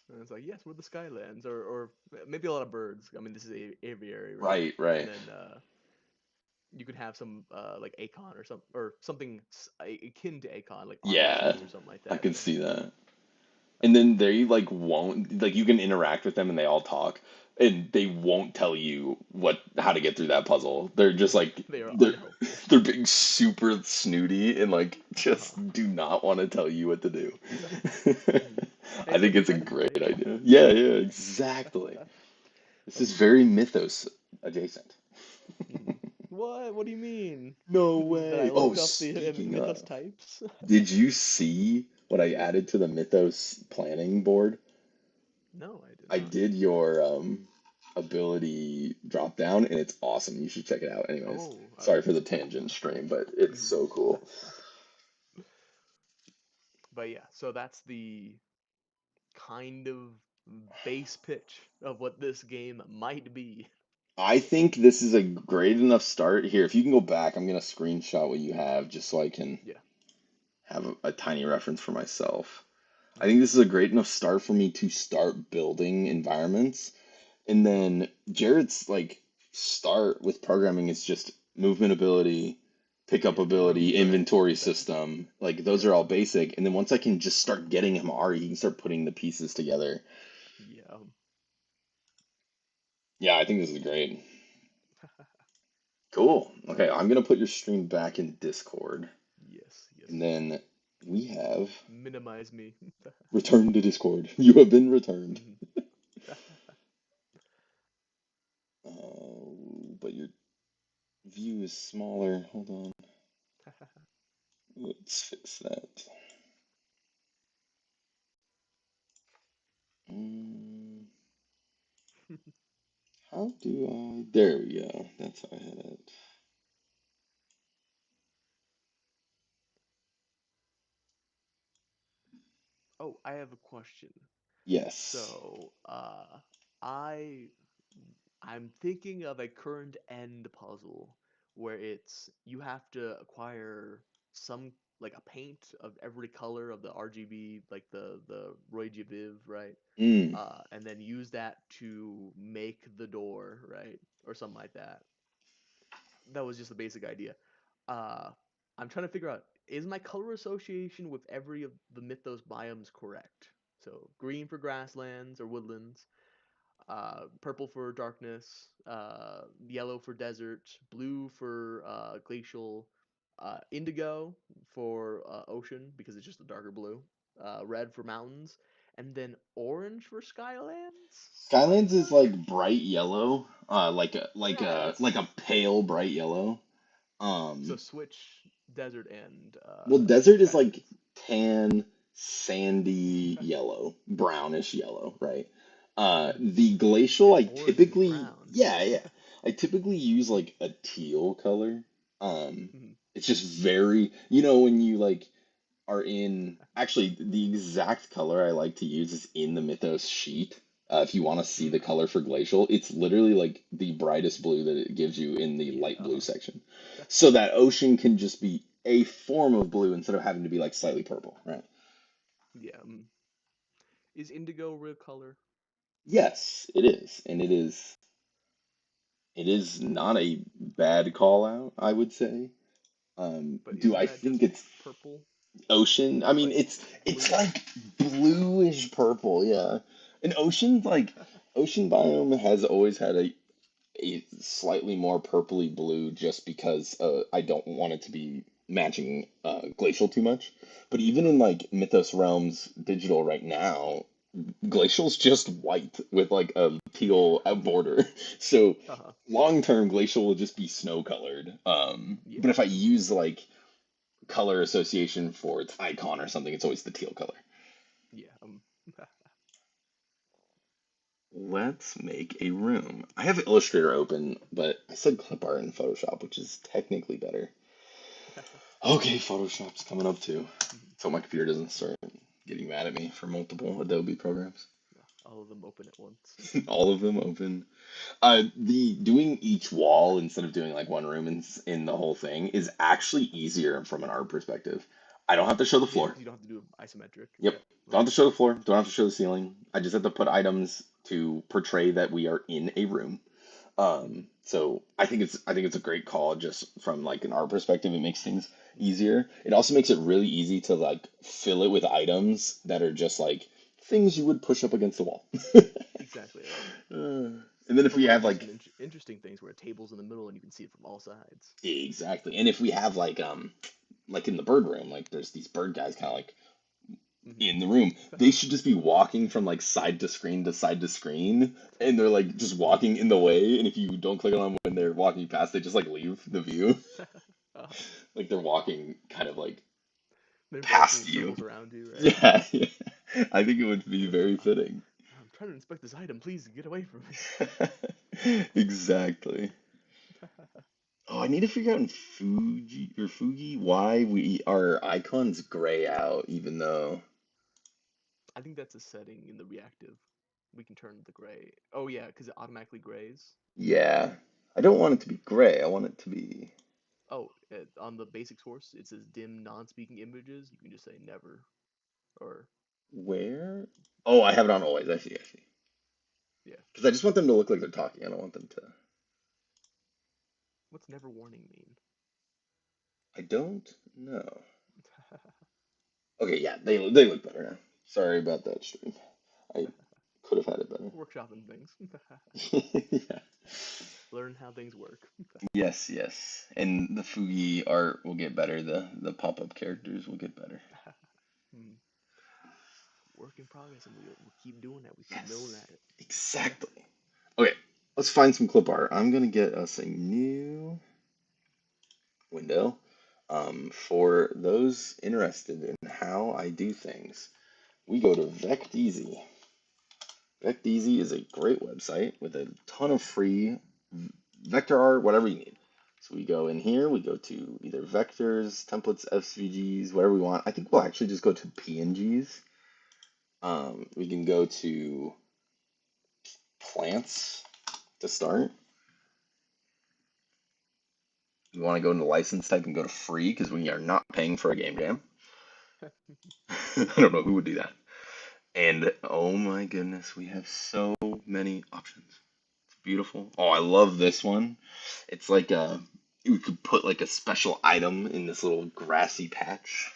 And it's like, yes, we're the Skylands, or maybe a lot of birds. I mean, this is a aviary, right? Right, And right. then you could have some like Acon or something akin to Acon, like Yeah, Argosy or something like I that. can Then see that. And then they like won't like you can interact with them and they all talk and they won't tell you what how to get through that puzzle. They're just like they are they're unhelpful. they're being super snooty and like Uh-huh. just do not want to tell you what to do. Mhm. Hey, I it's think like it's a Fetty, great right? idea. Yeah, yeah, exactly. This is Um, very mythos adjacent. mhm. What do you mean? No That I way. Oh, looked up the speaking Mythos of, types? did you see what I added to the Mythos planning board? No, I did I not. did your ability drop down and it's awesome. You should check it out. Anyways, Oh, sorry for the cool. tangent stream, but it's Mhm. so cool. But yeah, so that's the kind of base pitch of what this game might be. I think this is a great enough start. Here, if you can go back, I'm gonna screenshot what you have just so I can Yeah. have a tiny reference for myself. I think Mhm. this is a great enough start for me to start building environments. And Mhm. then Jared's like start with programming is just movement ability, pickup Yeah, ability, rooms, right? inventory That. system. Like those Yeah. are all basic. And then once I can just start getting him Ari, he can start putting the pieces together. Yeah. Yeah, I think this is great. Cool. Okay, I'm gonna put your stream back in Discord. Yes. Yes. And then we have Minimize me. returned to Discord. You have been returned. Mhm. But your view is smaller. Hold on. Let's fix that. Mm, how do I? There we go. That's how I had it. Oh, I have a question. Yes. So, I I'm thinking of a current end puzzle where it's you have to acquire some like a paint of every color of the RGB, like the Roy G. Biv, right? Mm. And then use that to make the door, right? Or something like that. That was just the basic idea. Uh, I'm trying to figure out, is my color association with every of the Mythos biomes correct? So green for grasslands or woodlands, purple for darkness, yellow for desert, blue for glacial, indigo for ocean because it's just a darker blue, red for mountains, and then orange for skylands. Skylands is like bright yellow, like a Right. like a pale bright yellow. So Um, switch desert and well, desert is like skylands. tan, sandy yellow, brownish yellow, right? Mhm. The glacial, And I orange is typically, brown. yeah, yeah, I typically use like a teal color. Mhm. It's just very, when you like are in, actually, the exact color I like to use is in the Mythos sheet. If you want to see the Mm. color for glacial, it's literally like the brightest blue that it gives you in the Yeah. light blue section. So that ocean can just be a form of blue instead of having to be like slightly purple, right? Yeah. Is indigo a real color? Yes, it is. And it is not a bad call out, I would say. But Do isn't I that think just it's purple? ocean? I mean, Like it's blue? like bluish purple, yeah. And ocean, like ocean biome has always had a slightly more purpley blue just because I don't want it to be matching glacial too much. But even in Uh-huh. like Mythos Realms digital right now, glacial's just white with like a teal border. So Uh-huh. long term, glacial will just be snow colored. But Yeah. if I use like color association for its icon or something, it's always the teal color. Yeah. let's make a room. I have Illustrator open, but I said clip art in Photoshop, which is technically better. Okay, Photoshop's coming up too. Mhm. So my computer doesn't start getting mad at me for multiple Adobe programs. All of them open at once. All of them open. The doing each wall instead of doing like one room in the whole thing is actually easier from an art perspective. I don't have to show the Yeah, floor. because you don't have to do isometric. Yep. Yeah, Don't have right. to show the floor. Don't have to show the ceiling. I just have to put items to portray that we are in a room. Mhm. So I think it's a great call just from like an art perspective. It makes things easier. It also makes it really easy to like fill it with items that are just like things you would push up against the wall. Exactly right. And then if But we where you have do like some interesting things where a table's in the middle and you can see it from all sides. exactly, and if we have like in the bird room, like there's these bird guys kind of like Hmm. in the room. They should just be walking from like side to screen to side to screen, and they're like just Hmm. walking in the way. And if you don't click on them when they're walking past, they just like leave the view. uh, Like they're walking kind of like they're walking in past you. circles around you, right? Yeah, yeah. I think it would be very fitting. I'm trying to inspect this item. Please get away from me. Exactly. Oh, I need to figure out in Fugi why we our icons gray out, even though I think that's a setting in the reactive. We can turn the gray. Oh yeah, because it automatically grays. yeah, I don't want it to be gray. I want it to be Oh, on the basic source, it says dim non-speaking images. You can just say never or where? Oh, I have it on always. I see. I see. yeah. Because I just want them to look like they're talking. I don't want them to. What's never warning mean? I don't know. Okay, yeah, they look better now. Sorry about that stream. I could have had it better. Workshopping things. Yeah. Learn how things work. Yes, yes. And the Fugi art will get better. The pop-up characters will get better. Hmm. Work in progress, and we'll keep doing that. We keep milling Yes, at it. exactly. Okay, let's find some clip art. I'm gonna get us a new window. For those interested in how I do things, we go to VectEasy. VectEasy is a great website with a ton of free vector art, whatever you need. So we go in here, we go to either vectors, templates, SVGs, whatever we want. I think we'll actually just go to PNGs. We can go to plants to start. We want to go into license type and go to free because we are not paying for a game jam. I don't know who would do that. And oh my goodness, we have so many options. It's beautiful. Oh, I love this one. It's like you could put like a special item in this little grassy patch.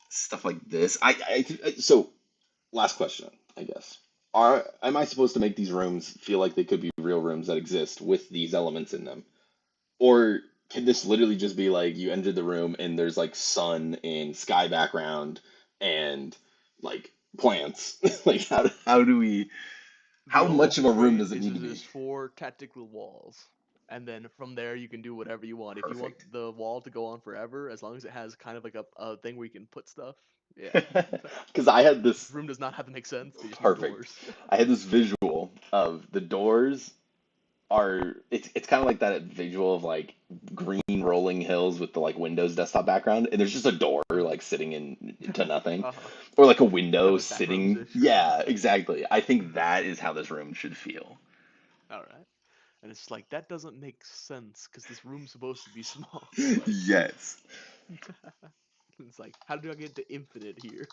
Stuff like this. So last question, I guess. Am I supposed to make these rooms feel like they could be real rooms that exist with these elements in them? Or can this literally just be like you enter the room and there's like sun and sky background and like plants? Like how do we The how much of a oldest room way does it is need to to be? just four tactical walls. And then from there you can do whatever you want. If you want Perfect. the wall to go on forever, as long as it has kind of like a thing where you can put stuff, yeah. Because I had This this room does not have to make sense. They just need perfect. doors. I had this visual of the doors are it's kind of like that visual of like green rolling hills with the like Windows desktop background, and there's just a door Mhm. like sitting into nothing, Uh-huh. or like a Kind window of like sitting. backrooms-ish, right? Yeah, exactly. I think Mhm. that is how this room should feel. All right. And it's like that doesn't make sense because this room's supposed to be small. It's like Yes, it's like how do I get to infinite here?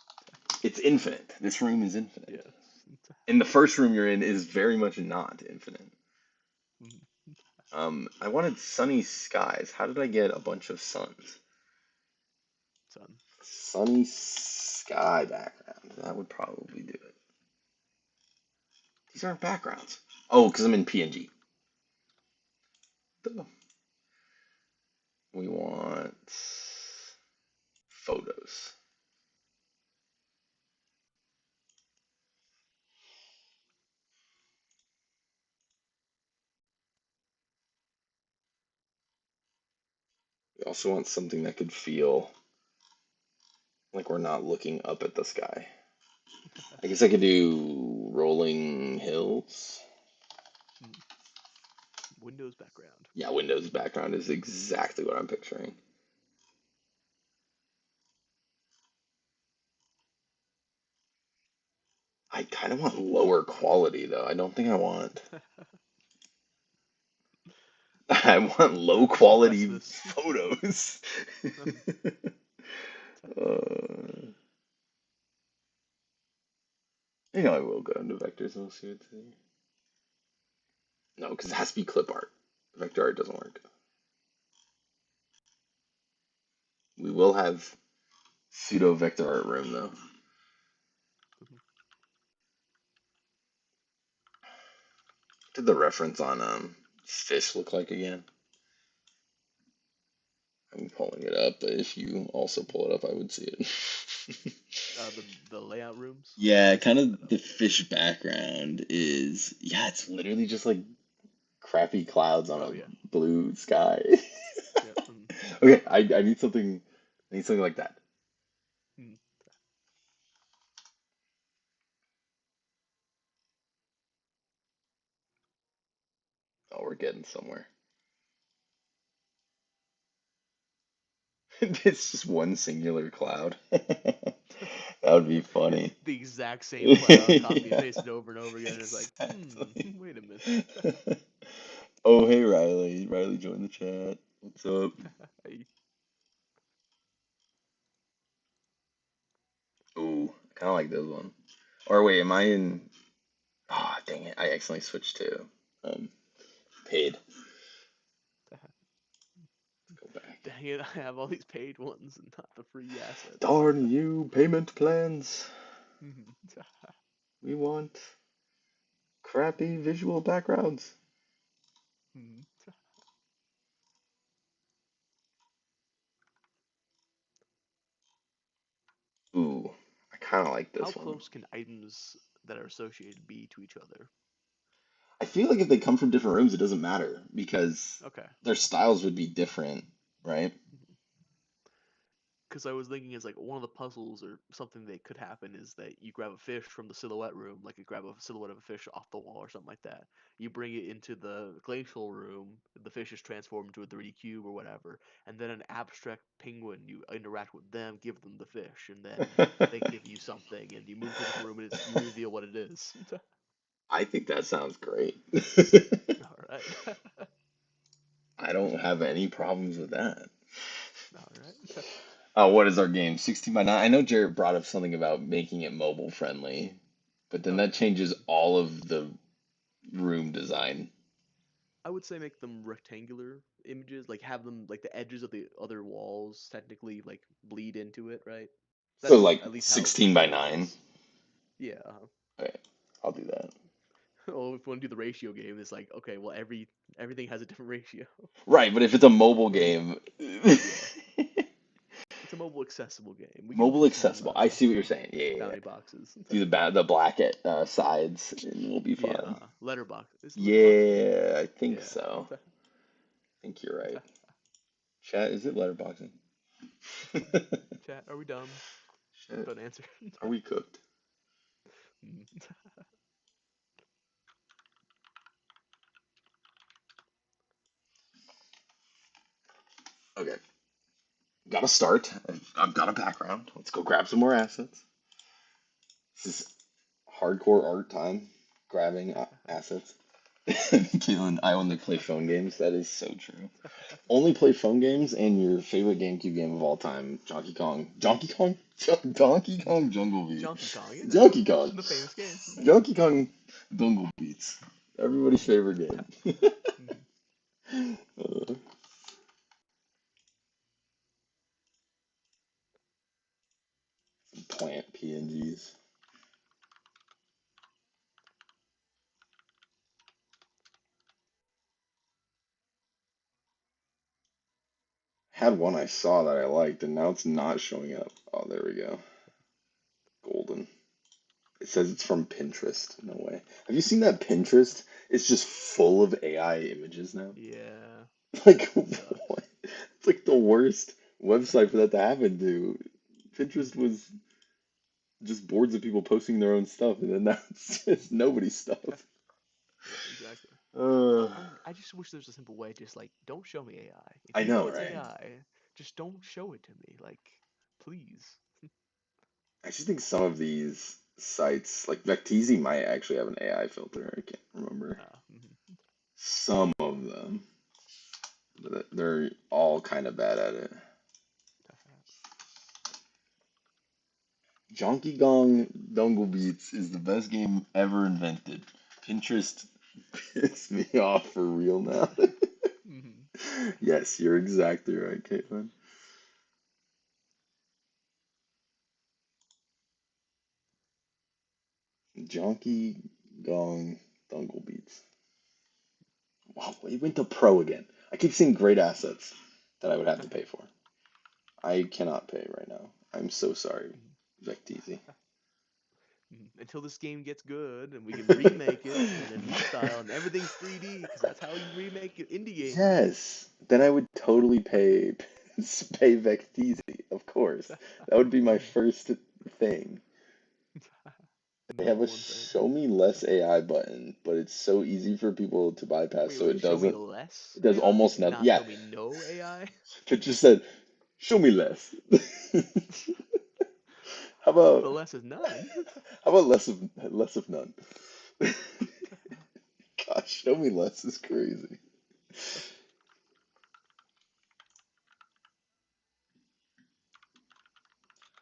it's infinite. This room is infinite, Yes. and the first room you're in is very much not infinite. Mhm. I wanted sunny skies. How did I get a bunch of suns? Son. Sunny sky background. That would probably do it. These aren't backgrounds. Oh, because I'm in PNG. We want photos. We also want something that could feel like we're not looking up at the sky. I guess I could do rolling hills. Mm, Windows background. Yeah, Windows background is exactly what I'm picturing. I kind of want lower quality though. I don't think I want. I want low Less quality of this. photos. uh, I will go into vectors and we'll see what's there. No, because it has to be clip art. Vector art doesn't work. We will have pseudo vector art room though. What did the reference on fish look like again? I'm pulling it up, but if you also pull it up, I would see it. The layout rooms. Yeah, Just kind pulling it of up. the fish background is, yeah, it's literally just like crappy clouds on Oh a yeah. blue sky. Yep. Okay, I need something like that. Mm. Oh, we're getting somewhere. It's just one singular cloud. That would be funny. The exact same cloud, copy and Yeah, paste it over and over again. And it's like, exactly. wait a minute. Oh, hey Riley. Riley joined the chat. What's up? I, Ooh, I kind of like this one. Or wait, am I in? Ah, dang it! I accidentally switched to um paid. Let's go back. dang it, I have all these paid ones and not the free assets. Darn you, payment plans. Mhm. We want crappy visual backgrounds. Mhm. Ooh, I kind of like How this one. close can items that are associated be to each other? I feel like if they come from different rooms, it doesn't matter because Okay. their styles would be different, right? Because I was thinking is like one of the puzzles or something that could happen is that you grab a fish from the silhouette room, like you grab a silhouette of a fish off the wall or something like that. You bring it into the glacial room, the fish is transformed into a 3D cube or whatever, and then an abstract penguin, you interact with them, give them the fish, and then they give you something, and you move to a different room and you reveal what it is. I think that sounds great. All right. I don't have any problems with that. All right. Oh, what is our game? 16 by 9? I know Jared brought up something about making it mobile friendly, but then Oh that yeah. changes all of the room design. I would say make them rectangular images, like have them like the edges of the other walls technically like bleed into it, right? So That's like at least how it 16 by usually 9. is. Yeah. Okay, I'll do that. Well, if you want to do the ratio game, it's like okay, well everything has a different ratio. Right, but if it's a mobile game, Yeah, it's a mobile accessible game. We can mobile put some accessible. I see what you're saying. Yeah, yeah, yeah. bounty boxes. Do the black at sides and we'll be Yeah, fine. letterbox. Is it letterbox game? Yeah, I think Yeah. so. I think you're right. Chat, is it letterboxing? Chat, are we dumb? Shit, Don't answer. are we cooked? Okay, gotta start. I've got a background. Let's go grab some more assets. This is hardcore art time, grabbing assets. Keelan, I only play phone games. That is so true. Only play phone games and your favorite GameCube game of all time, Donkey Kong. Donkey Kong? Donkey Kong Jungle Beat. Donkey Kong, Donkey Kong. the famous game. Donkey Kong Jungle Beats. Everybody's favorite game. Uh, plant PNGs. Had one I saw that I liked, and now it's not showing up. Oh, there we go. Golden. It says it's from Pinterest. No way. Have you seen that Pinterest? It's just full of AI images now. Yeah, Like, it sucks. what? It's like the worst website for that to happen to. Pinterest was. just boards of people posting their own stuff, and then that's just nobody's stuff. Yeah, exactly. Uh, I just wish there was a simple way, just like don't show me AI. If I you know know, it's right? AI, just don't show it to me. Like, please. I just think some of these sites, like Vecteezy, might actually have an AI filter. I can't remember. Mhm. Some of them, but they're all kind of bad at it. Donkey Kong Dongle Beats is the best game ever invented. Pinterest pissed me off for real now. Mhm. Yes, you're exactly right, Caitlin. Donkey Kong Dongle Beats. Wow, he went to pro again. I keep seeing great assets that I would have to pay for. I cannot pay right now. I'm so sorry, Mhm. Vecteezy. Until this game gets good and we can remake it in a new style and everything's 3D because that's how you remake indie games. Yes, then I would totally pay pay Vecteezy, of course. That would be my Mhm. first thing. The They have number a one thing. show me less AI button, but it's so easy for people to bypass, Wait, so wait, it show me doesn't. less It does AI, almost nothing. not Yeah, show me no AI. if it just said, "Show me less." How The about less is none. how about less of none? Gosh, show me less is crazy.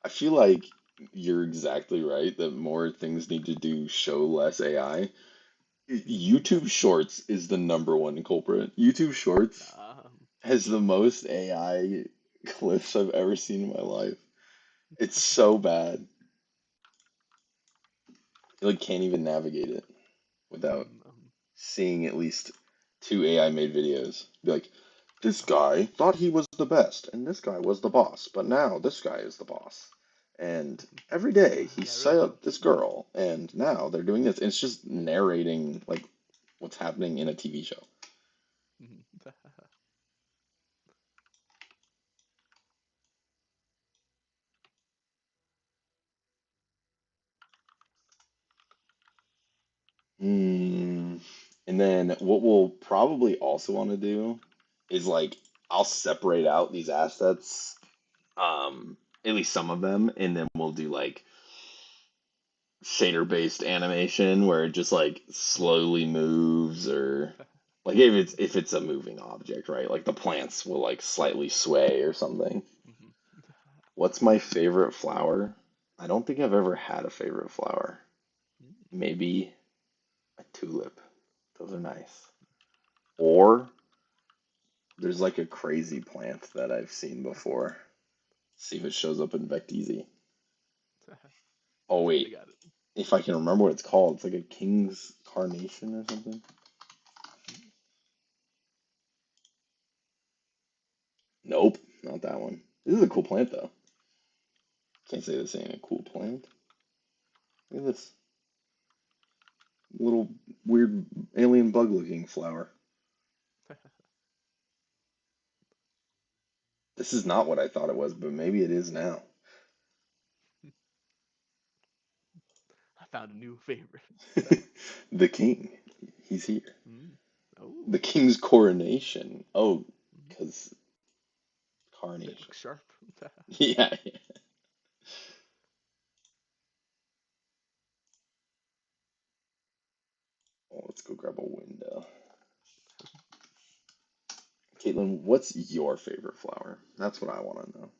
I feel like you're exactly right that more things need to do show less AI. Mhm. YouTube Shorts is the number one culprit. YouTube Shorts Um, has the most AI clips I've ever seen in my life. It's so bad. You like can't even navigate it without mm, seeing at least two AI made videos. Be like, this guy thought he was the best, and this guy was the boss, but now this guy is the boss. And every day he that really set up helps. this girl, and now they're doing this. And it's just narrating like what's happening in a TV show. Mhm. Hmm. And then what we'll probably also want to do is like I'll separate out these assets, at least some of them, and then we'll do like shader based animation where it just like Mhm. slowly moves or like if it's a moving object, right? Like the plants will like slightly sway or something. Mhm. What's my favorite flower? I don't think I've ever had a favorite flower. Mhm. Maybe a tulip. Those are nice. Or there's like a crazy plant that I've seen before. See if it shows up in Vecteezy. Oh I wait, got it. if I can remember what it's called, it's like a king's carnation or something. Mhm. Nope, not that one. This is a cool plant though. Can't say this ain't a cool plant. Look at this little weird alien bug looking flower. This is not what I thought it was, but maybe it is now. I found a new favorite. The king, he's here. Mm. The Oh, king's coronation. Oh, mhm. because It carnation. looks sharp. Yeah, yeah. Oh, let's go grab a window. Caitlin, what's your favorite flower? That's what I want to know.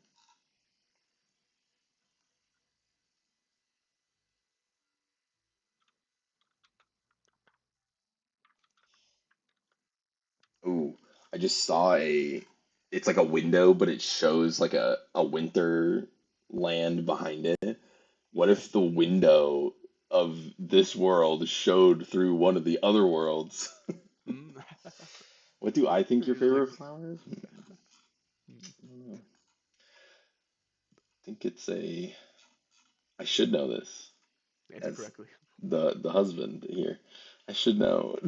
Ooh, I just saw it's like a window, but it shows like a winter land behind it. What if the window of this world showed through one of the other worlds? Mm. What do I think your It's like, favorite flower is? mm, I don't know. I think it's I should know this answer as correctly. the husband here. I should know.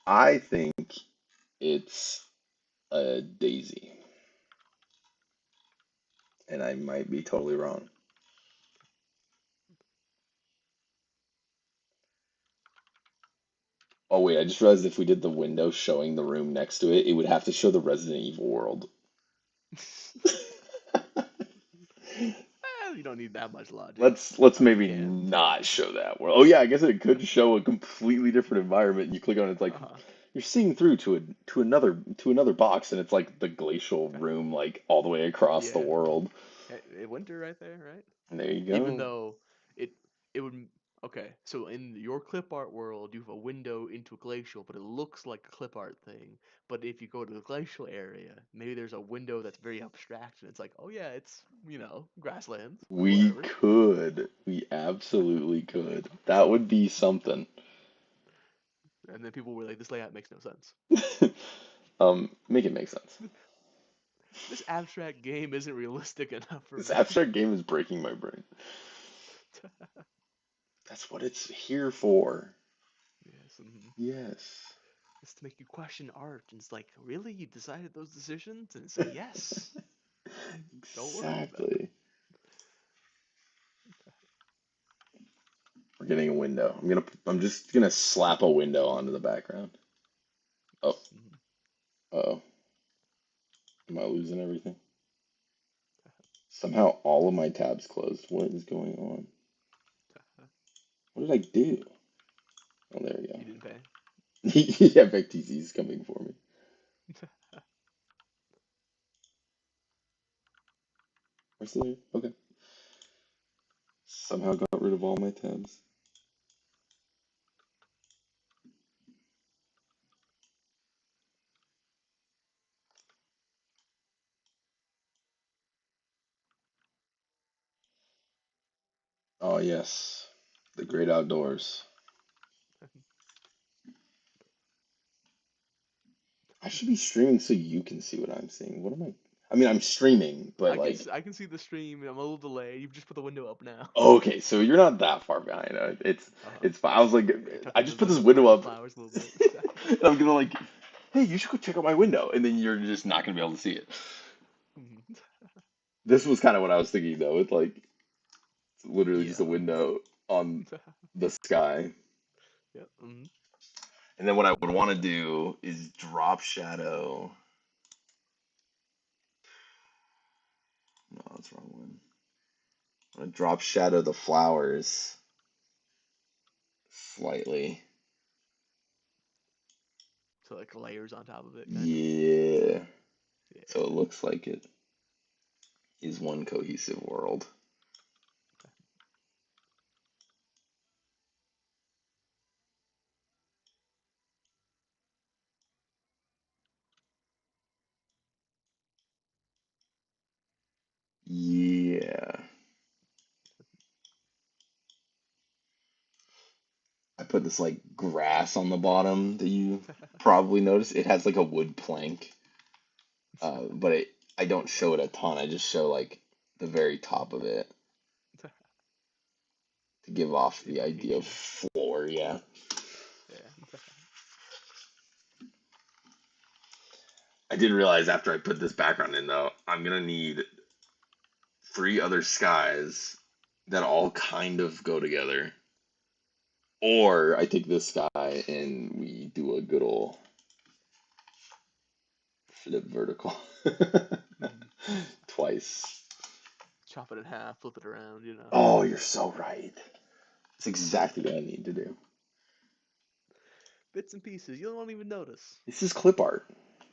I think it's a daisy, and I might be totally wrong. Oh wait, I just realized if we did the window showing the room next to it, it would have to show the Resident Evil world. You don't need that much logic. Let's I mean, you maybe can. not show that world. Oh yeah, I guess it could show a completely different environment. You click on it, it's like Uh-huh. you're seeing through to another box, and it's like the glacial room, like all the way across the Yeah. world. Winter right there, right? And there you Even go. though it it would okay, so in your clip art world, you have a window into a glacial, but it looks like a clip art thing. But if you go to the glacial area, maybe there's a window that's very abstract, and it's like, oh yeah, it's grasslands or We whatever. could. We absolutely could. That would be something. And then people were like, this layout makes no sense. Make it make sense. This abstract game isn't realistic enough for This me. abstract game is breaking my brain. That's what it's here for. Yes, Yes. it's to make you question art. And it's like, really? You decided those decisions? And it's like, yes. Don't worry about it. Exactly. We're getting a window. I'm just gonna slap a window onto the background. Oh, Mhm. oh. Am I losing everything? Somehow all of my tabs closed. What is going on? What did I do? Oh, there we go. You didn't pay. Yeah, VecTZ is coming for me. Where's the? Okay. Somehow got rid of all my tabs. Oh yes, the great outdoors. I should be streaming so you can see what I'm seeing. What am I? I mean, I'm streaming, but like, I can see the stream. I'm a little delayed. You've just put the window up now. okay, so you're not that far behind. It's Uh-huh. it's fine. I was like, Yeah, you're I touching just put this the window up. flowers a little bit. And I'm gonna like, hey, you should go check out my window, and then you're just not gonna be able to see it. Mhm. This was kind of what I was thinking though. It's like it's literally just Yeah. a window on the sky. Yeah. And then what I would want to do is drop shadow. No, that's the wrong one. I'm gonna drop shadow the flowers slightly. So like layers on top of it, kind of. Yeah. So it Yeah. looks like it is one cohesive world. Yeah. I put this like grass on the bottom that you probably noticed. It has like a wood plank, but I don't show it a ton. I just show like the very top of it to give off the idea of Invitation. floor. Yeah. Yeah. I did realize after I put this background in though, I'm gonna need three other skies that all kind of go together. Or I take this sky and we do a good old flip vertical Mhm. twice. Chop it in half, flip it around. Oh, you're so right. That's exactly what I need to do. Bits and pieces. You won't even notice. This is clip art.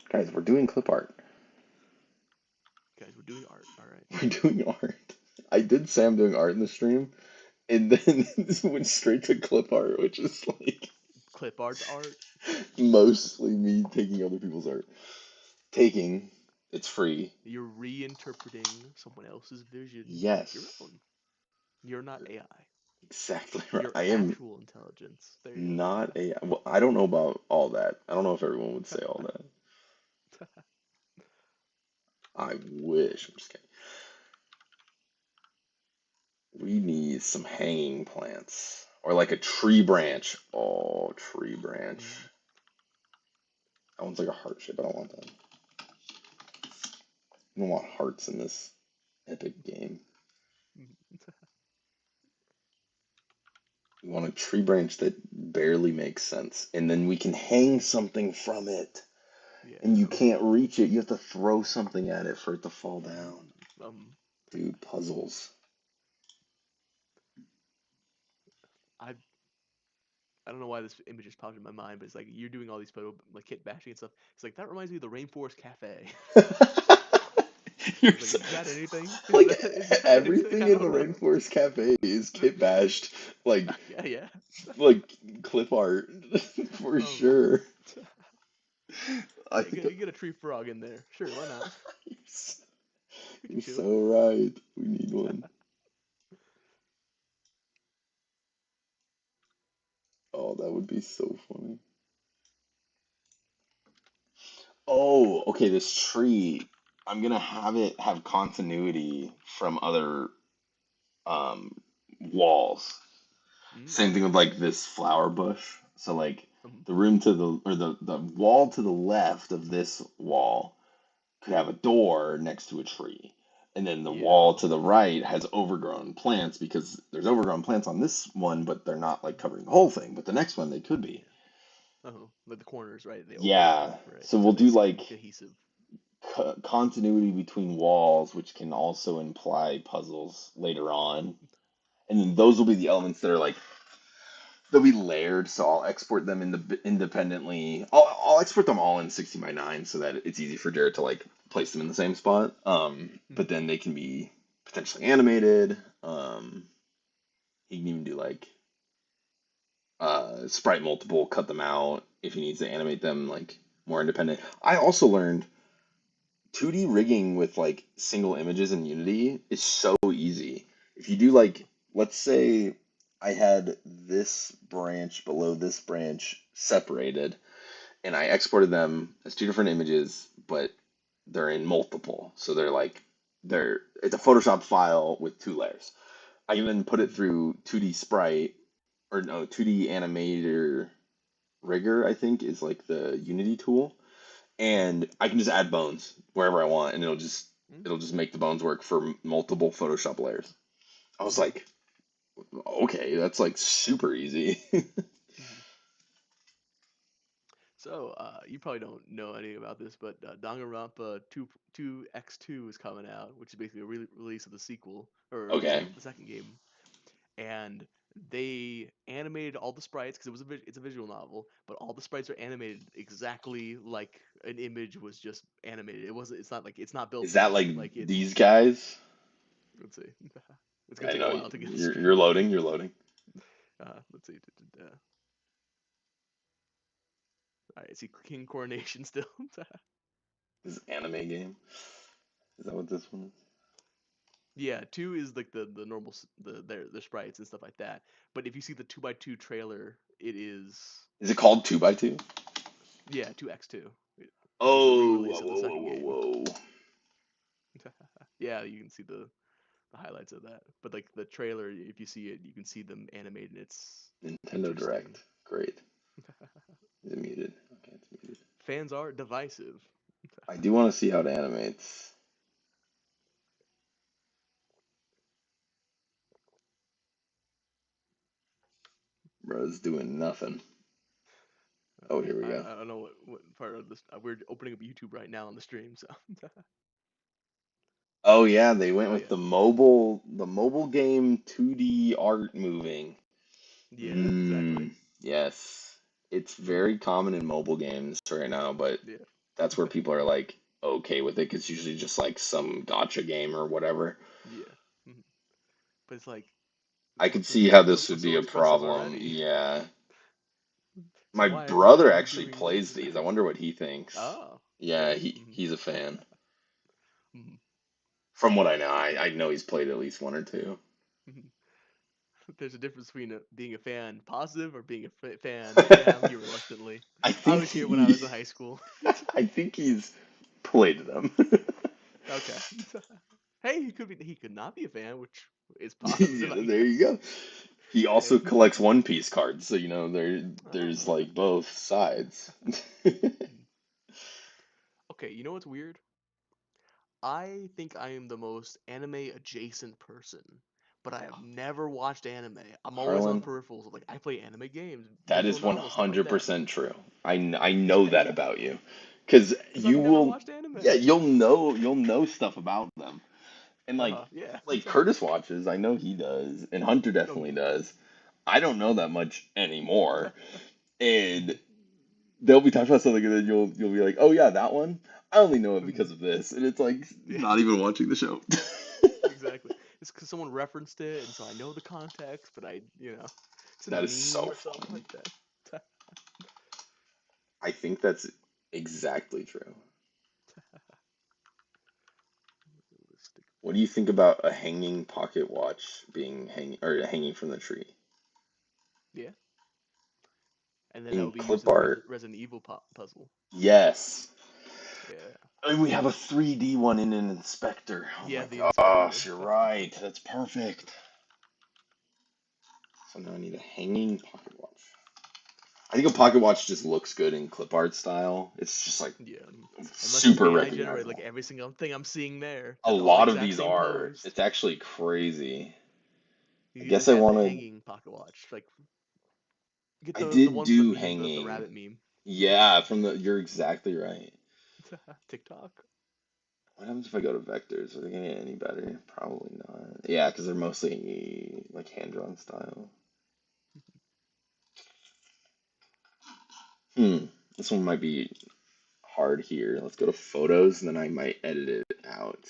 Guys, we're doing clip art. Guys, we're doing art. All right. We're doing art. I did say I'm doing art in the stream, and then this went straight to clip art, which is like Clip art's art. mostly me taking other people's art. Taking, it's free. You're reinterpreting someone else's vision as your Yes, own. You're not AI. exactly right. You're I am actual intelligence. There you not a. Well, I don't know about all that. I don't know if everyone would say all that. go. I wish. I'm just kidding. We need some hanging plants. Or like a tree branch. Oh, tree branch. Mm. That one's like a heart shape. I don't want that. I don't want hearts in this epic game. We want a tree branch that barely makes sense, and then we can hang something from it, and you Yeah. can't reach it. You have to throw something at it for it to fall Mm, down. um, Dude, puzzles. I I don't know why this image just popped in my mind, but it's like you're doing all these photo like kit bashing and stuff. It's like that reminds me of the Rainforest Cafe. You're It's like, so, is that anything? like Is that anything? everything I in the don't know. Rainforest Cafe is kit bashed, like Yeah, yeah. like clip art for Um, sure. I yeah, think you get a tree frog in there. Sure, why not? you're s- you're Chill. so right. We need one. Oh, that would be so funny. Oh, okay, this tree, I'm gonna have it have continuity from other um walls. Same thing Okay. with like this flower bush. So like Um, the room to the or the wall to the left of this wall could have a door next to a tree. And then the yeah. wall to the right has overgrown plants because there's overgrown plants on this one, but they're not like Mhm. covering the whole thing. But the next one they could be. Yeah. Oh, like the corners, right? They overlap, Yeah. right? So So we'll they do seem like cohesive. continuity between walls, which can also imply puzzles later on. And then those will be the elements that are like they'll be layered, so I'll export them independently. I'll export them all in 16 by 9 so that it's easy for Jared to like place them in the same spot. But Mhm. then they can be potentially animated. He can even do like sprite multiple, cut them out if he needs to animate them like more independent. I also learned 2D rigging with like single images in Unity is so easy. If you do like, let's say I had this branch below this branch separated, and I exported them as two different images, but they're in multiple. So it's a Photoshop file with two layers. I can then put it Mhm. through 2D Sprite or no, 2D Animator Rigger, I think is like the Unity tool, Mhm. and I can just add bones wherever I want, and Mhm. it'll just make the bones work for multiple Photoshop layers. I was Mhm. like, okay, that's like super easy. Mhm. So, you probably don't know anything about this, but Danganronpa 2X2 is coming out, which is basically a release of the sequel, or Okay, the second game. And they animated all the sprites because it's a visual novel, but all the sprites are animated exactly like an image was just animated. It's not like it's not built is that in. like Like it's these guys? let's see. It's gonna I take a know while to get the you're stream. loading. You're loading. Let's see. All right, see King Coronation still. This anime game. Is that what this one is? Yeah, two is like the normal the sprites and stuff like that. But if you see the 2x2 trailer, it is Is it called 2x2? yeah 2X2, which is a Oh, re-release whoa, of the whoa, second whoa, game. whoa, whoa! Yeah, you can see the highlights of that. But like the trailer, if you see it, you can see them animated. It's Nintendo interesting. Direct. Great. Is it muted? Okay, it's muted. Fans are divisive. I do want to see how it animates. Bro's doing nothing. Oh, here we go. I don't know what part of this. We're opening up YouTube right now on the stream, so. Oh yeah, they went Oh with yeah, the mobile game 2D art moving. yeah, exactly. Yes. It's Hmm. very common in mobile games right now, but Yeah, that's where people are like okay with it 'cause it's usually just like some gotcha game or whatever. yeah. Mhm. But it's like I the could the see how the this input would be so a expressive problem. already. Yeah. So My why brother are you actually doing this? plays these. I wonder what he thinks. Oh, Yeah, really? he's a fan. Mhm. From what I know, I know he's played at least one or two. Mhm. There's a difference between being a fan positive or being a fan. Yeah, I'm here reluctantly. I I think was here when I he was in high school. I think he's played them. Okay. Hey, he could not be a fan, which is positive, I There you guess. go. He Hey. also collects One Piece cards, so Oh, there's okay. like both sides. Mhm. Okay, you know what's weird? I think I am the most anime adjacent person, but I have never watched anime. I'm always on Harlan, peripherals. Like I play anime games, that visual is novels, stuff like that. 100% true. I know that about you. Because Because I've you never will, watched yeah, anime. you'll know stuff about them. And Yeah. like Curtis watches, I know he does, and Hunter Oh definitely yeah. does. I don't know that much anymore. And Mhm. there'll be times about something and then you'll be like, "Oh yeah, that one. I only know it because Mhm. of this." And it's like Yeah. not even watching the show. Exactly. It's because someone referenced it, and so I know the context, but it's a That is meme so or something funny. like that. I think that's exactly true. Realistic What do you think picture. about a hanging pocket watch being hanging from the tree? Yeah. And then that In would be used clip in the art, Resident Evil puzzle. yes. Yeah. And we have a 3D one in an inspector. Oh Yeah, my the inspector. gosh, you're right. That's perfect. So now I need a hanging pocket watch. I think a pocket watch just looks good in clip art style. It's just like Yeah. Unless it's super AI generated, like recognizable. every single thing I'm seeing there, A they're all the lot of exact these same are. pose. It's actually crazy. I You guess just I add the want to. hanging pocket watch. Like get I the did one from the do meme, the hanging. rabbit meme. Yeah, from the. You're exactly right. TikTok. What happens if I go to vectors? Are they gonna get any better? Probably not. Yeah, because they're mostly like hand drawn style. Hmm. This one might be hard here. Let's go to photos and then I might edit it out.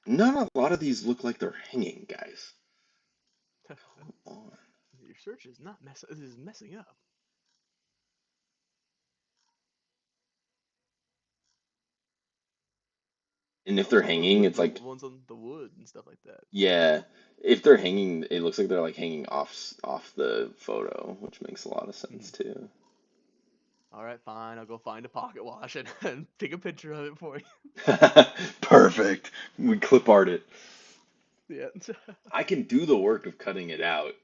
Not a lot of these look like they're hanging, guys. Come on. Your search is not mess. This is messing up. And if Oh, they're some of hanging, it's the like, ones on the wood and stuff like that. yeah, if they're hanging, it looks like they're like hanging off the photo, which makes a lot of sense Mhm. too. All right, fine. I'll go find a pocket watch and take a picture of it for you. Perfect. We clip art it. Yeah. I can do the work of cutting it out.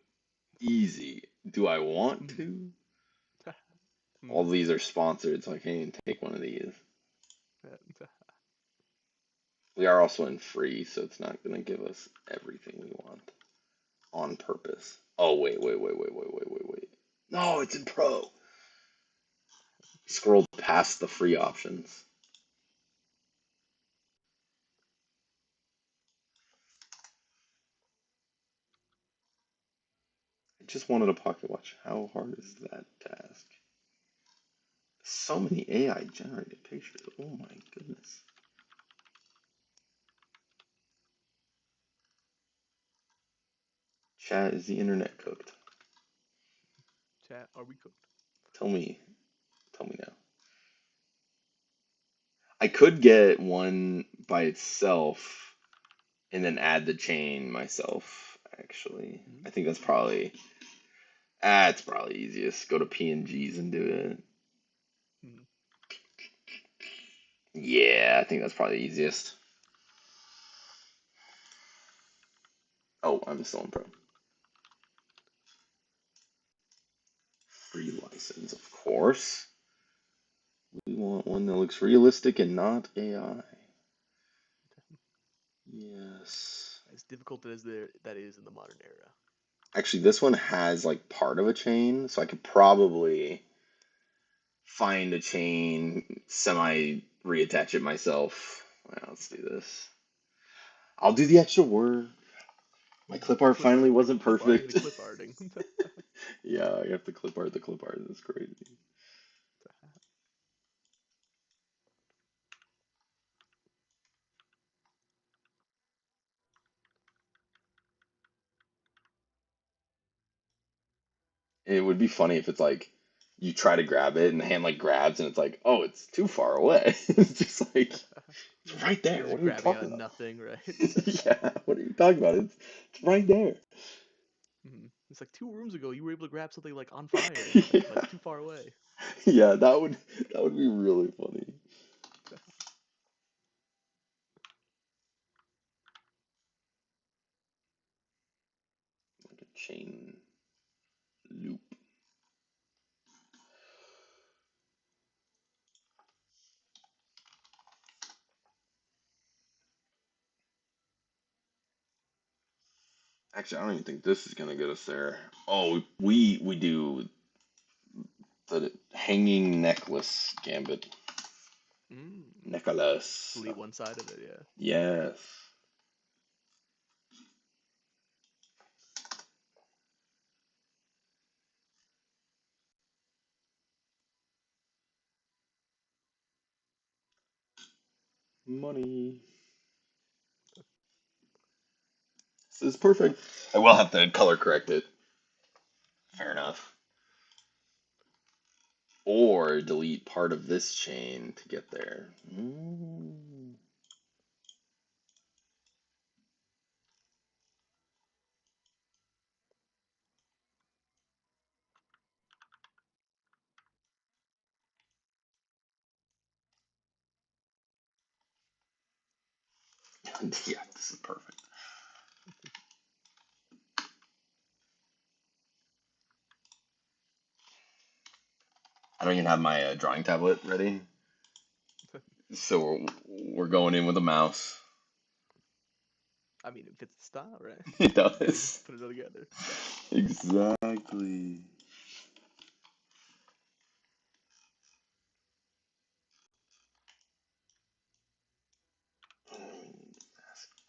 Easy. Do I want Mhm. to? All Mhm. these are sponsored, so I can't even take one of these. Yeah. We are also in free, so it's not going to give us everything we want on purpose. Oh, wait. No, it's in pro. Scroll past the free options. I just wanted a pocket watch. How hard is that task? So many AI generated pictures. Oh my goodness. Chat, is the internet cooked? Chat, are we cooked? Tell me. Tell me now. I could get one by itself and then add the chain myself, actually. Mhm. I think that's it's probably easiest. Go to PNGs and do it. Mhm. Yeah, I think that's probably the easiest. Oh, I'm still in pro. Free license, of course. We want one that looks realistic and not AI. Yes. As difficult as that is in the modern era. Actually, this one has like part of a chain, so I could probably find a chain, semi reattach it myself. Well, let's do this. I'll do the extra work. My clip The art clip finally art, wasn't clip arting, the perfect. clip arting. Yeah, I have to clip art the clip art. That's crazy. And it would be funny if it's like you try to grab it and the hand like grabs and it's like, oh, it's too far away. It's just like it's right there. You're What just are we grabbing talking out about? nothing, right? Yeah, what are you talking about? It's right there. It's like 2 rooms ago you were able to grab something like on fire, but Yeah, too far away. yeah, that would be really funny. Like a chain loop. Actually, I don't even think this is gonna get us there. Oh, we do the hanging necklace gambit. Mm. Necklace. Delete one side of it, yeah. Yes. Money. This is perfect. I will have to color correct it. Fair enough. Or delete part of this chain to get there. Mm. Yeah, this is perfect. I don't even have my drawing tablet ready, so we're going in with a mouse. I mean, it fits the style, right? It does. Put it all together. Exactly.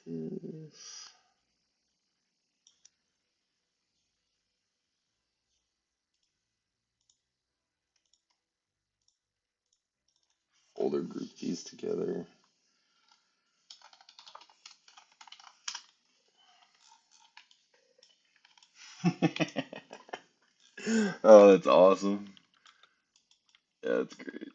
This folder group these together. Oh, that's awesome. Yeah, that's great.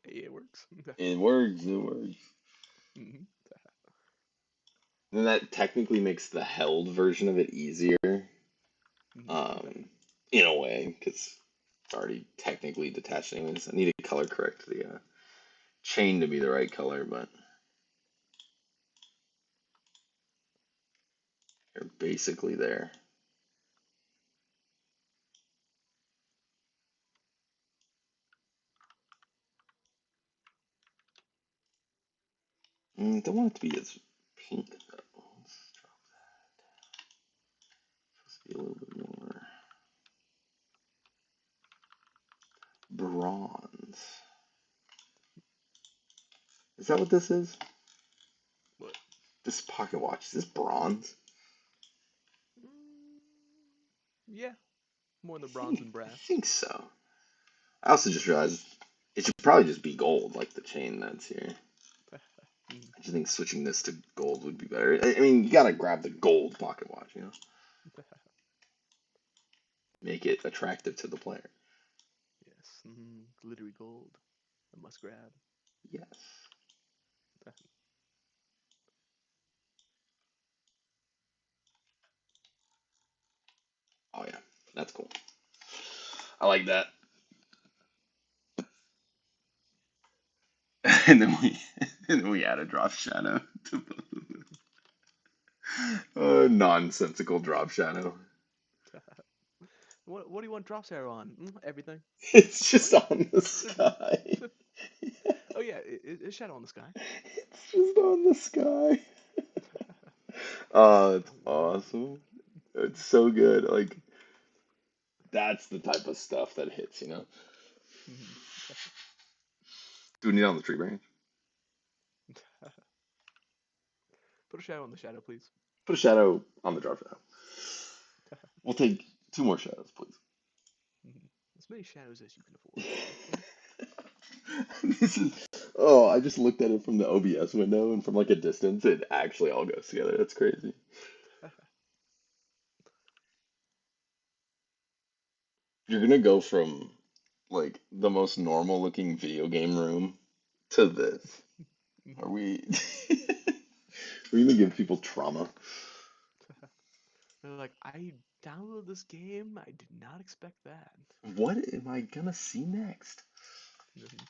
Hey, it works. It works. It works. Hmm. Then that technically makes the held version of it easier, Hmm. um, in a way, because it's already technically detached anyways. I need to color correct the chain to be the right color, but you're basically there. Don't want it to be as pink though. Let's be a little bit more bronze. Is that what this is? What? This pocket watch, is this bronze? Mm, yeah, more in the bronze I than brass. think so. I also just realized it should probably just be gold, like the chain that's here. Mm. I just think switching this to gold would be better. I mean, you gotta grab the gold pocket watch, you know? Make it attractive to the player. Yes, glittery gold. A must grab. Yes. Oh yeah, that's cool. I like that. And then we add a drop shadow to both of them. A nonsensical drop shadow. What do you want drops arrow on? Everything. It's just What? on the sky. Oh yeah, it's shadow on the sky. It's just on the sky. Oh, it's awesome. It's so good. Like that's the type of stuff that hits, you know. Mhm. Do we need it on the tree branch? Put a shadow on the shadow, please. Put a shadow on the drop shadow. We'll take two more shadows, please. As many shadows as you can afford. Okay. This is oh, I just looked at it from the OBS window and from like a distance, it actually all goes together. That's crazy. You're gonna go from like the most normal looking video game room to this. Are Mhm. we we're gonna give people trauma. They're like, I downloaded this game. I did not expect that. What am I gonna see next? Mhm.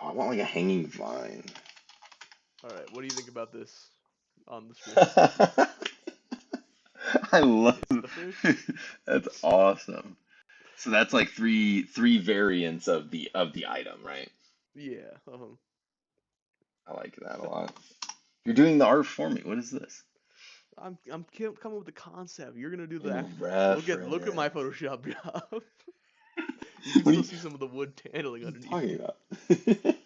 Oh, I want like a hanging vine. All right, what do you think about this on the stream? I love Is it a fish? That's awesome. So that's like three variants of the item, right? Yeah. I like that a lot. You're doing the art for me. What is this? Coming up with the concept. You're gonna do the In act. Look at my reference. Photoshop job. You can What are still you, see some of the wood handling what are you underneath. talking about?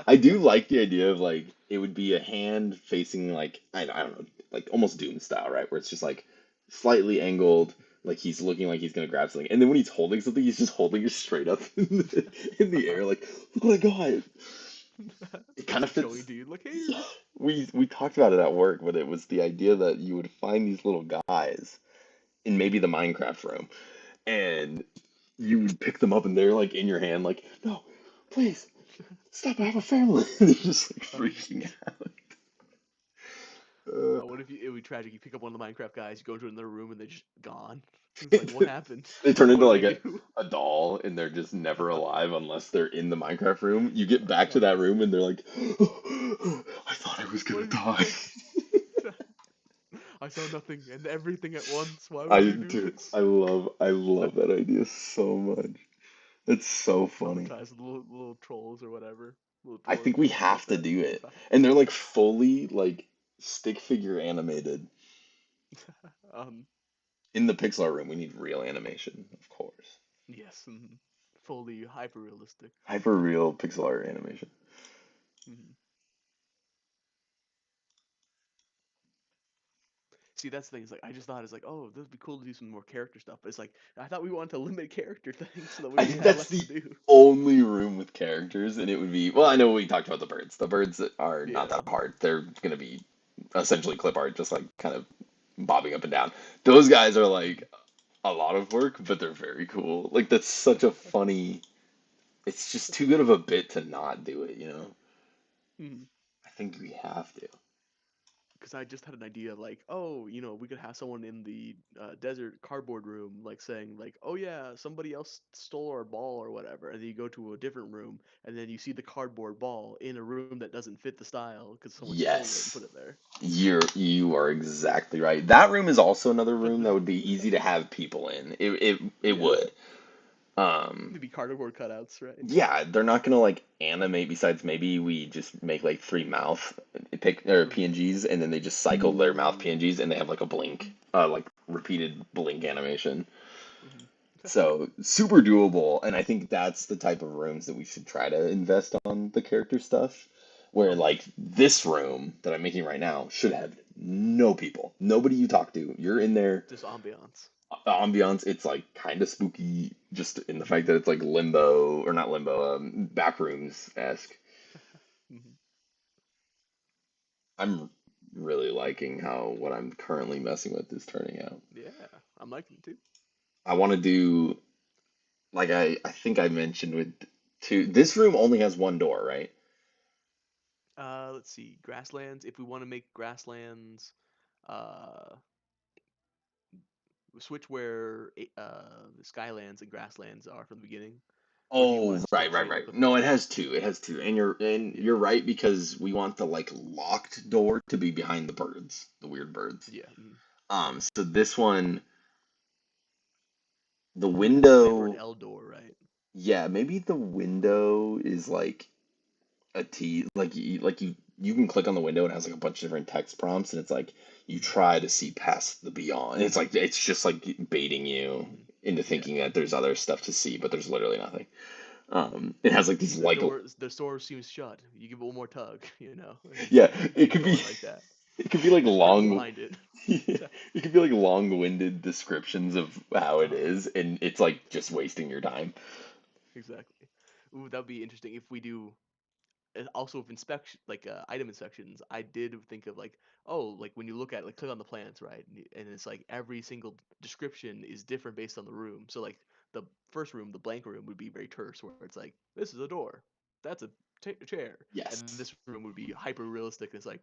I do like the idea of like it would be a hand facing like I don't know, like almost Doom style, right? Where it's just like slightly angled, like he's looking like he's gonna grab something, and then when he's holding something, he's just holding it straight up in the air, like look what I got. It It's kind of like showing fits. to you, look Yeah, here. we talked about it at work, but it was the idea that you would find these little guys in maybe the Minecraft room, and you would pick them up, and they're like in your hand, like no, please stop, I have a family. They're just like Um, freaking out. Uh, what if it would be tragic? You pick up one of the Minecraft guys, you go into another room, and they're just gone. It's like, what happened? they turn What into did like they do? a doll, and they're just never alive unless they're in the Minecraft room. You get back to that room, and they're like, I thought I was gonna What? die. I saw nothing and everything at once. Why would I you do do. this? I love that idea so much. It's so funny. Traumatized little trolls or whatever, little I dwarves think or we something like have to that. do it. And they're like fully like stick figure animated. um, In the pixel art room, we need real animation, of course. yes, fully hyper realistic. Hyper real pixel art animation. Mhm. See, that's the thing. Is like I just thought it's like, oh, this would be cool to do some more character stuff. But it's like I thought we wanted to limit character things so that I we think had that's less to the do. only room with characters, and it would be well, I know we talked about the birds. The birds are not Yeah. that hard. They're gonna be essentially clip art, just like kind of bobbing up and down. Those guys are like a lot of work, but they're very cool. Like that's such a funny. It's just too good of a bit to not do it, you know? I think we have to. Because I just had an idea of like, oh, we could have someone in the desert cardboard room, like saying like, oh yeah, somebody else stole our ball or whatever, and then you go to a different room, and then you see the cardboard ball in a room that doesn't fit the style because someone stole it and Yes. put it there. You are exactly right. That room is also another But room that would be easy to have people in. It yeah, would. Um, maybe cardboard cutouts, right? yeah, they're not gonna like animate besides maybe we just make like three mouth pic or PNGs and then they just cycle their mouth PNGs and they have like a blink, like repeated blink animation. Mhm. So super doable, and I think that's the type of rooms that we should try to invest on the character stuff. Where Uh-huh. like this room that I'm making right now should have no people, nobody you talk to. You're in there, Just ambiance. ambiance. It's like kind of spooky, just in the fact that it's like limbo or not limbo, backrooms esque. Mhm. I'm really liking how what I'm currently messing with is turning out. Yeah, I'm liking it too. I want to do like I think I mentioned with two. This room only has one door, right? Let's see, grasslands. If we want to make grasslands, uh, switch where Skylands and Grasslands are from the beginning, or do you want Oh, to still right, right, create right. like a No, it has two. It has two. And you're yeah, right because we want the like locked door to be behind the birds, the weird birds. yeah, So this one, the like an M or an window, L door, right? yeah, maybe the window is like a T, like you can click on the window and it has like a bunch of different text prompts and it's like you Mhm, try to see past the beyond. It's like it's just like baiting you mhm. into Yeah, thinking that there's other stuff to see, but there's literally nothing. It has like these like the door seems shut. You give it one more tug, and it's yeah, like it keep could be going like that. it could be like There's curtains long behind it. it could be like long-winded descriptions of how it Uh-huh. is and it's like just wasting your time. Exactly. Ooh, that would be interesting if we do. Also with inspection, like item inspections, I did think of like, oh, like when you look at like click on the plants, right, and it's like every single description is different based on the room. So like the first room, the blank room, would be very terse, where it's like this is a door, that's a chair, and then Yes. this room would be hyper realistic. And it's like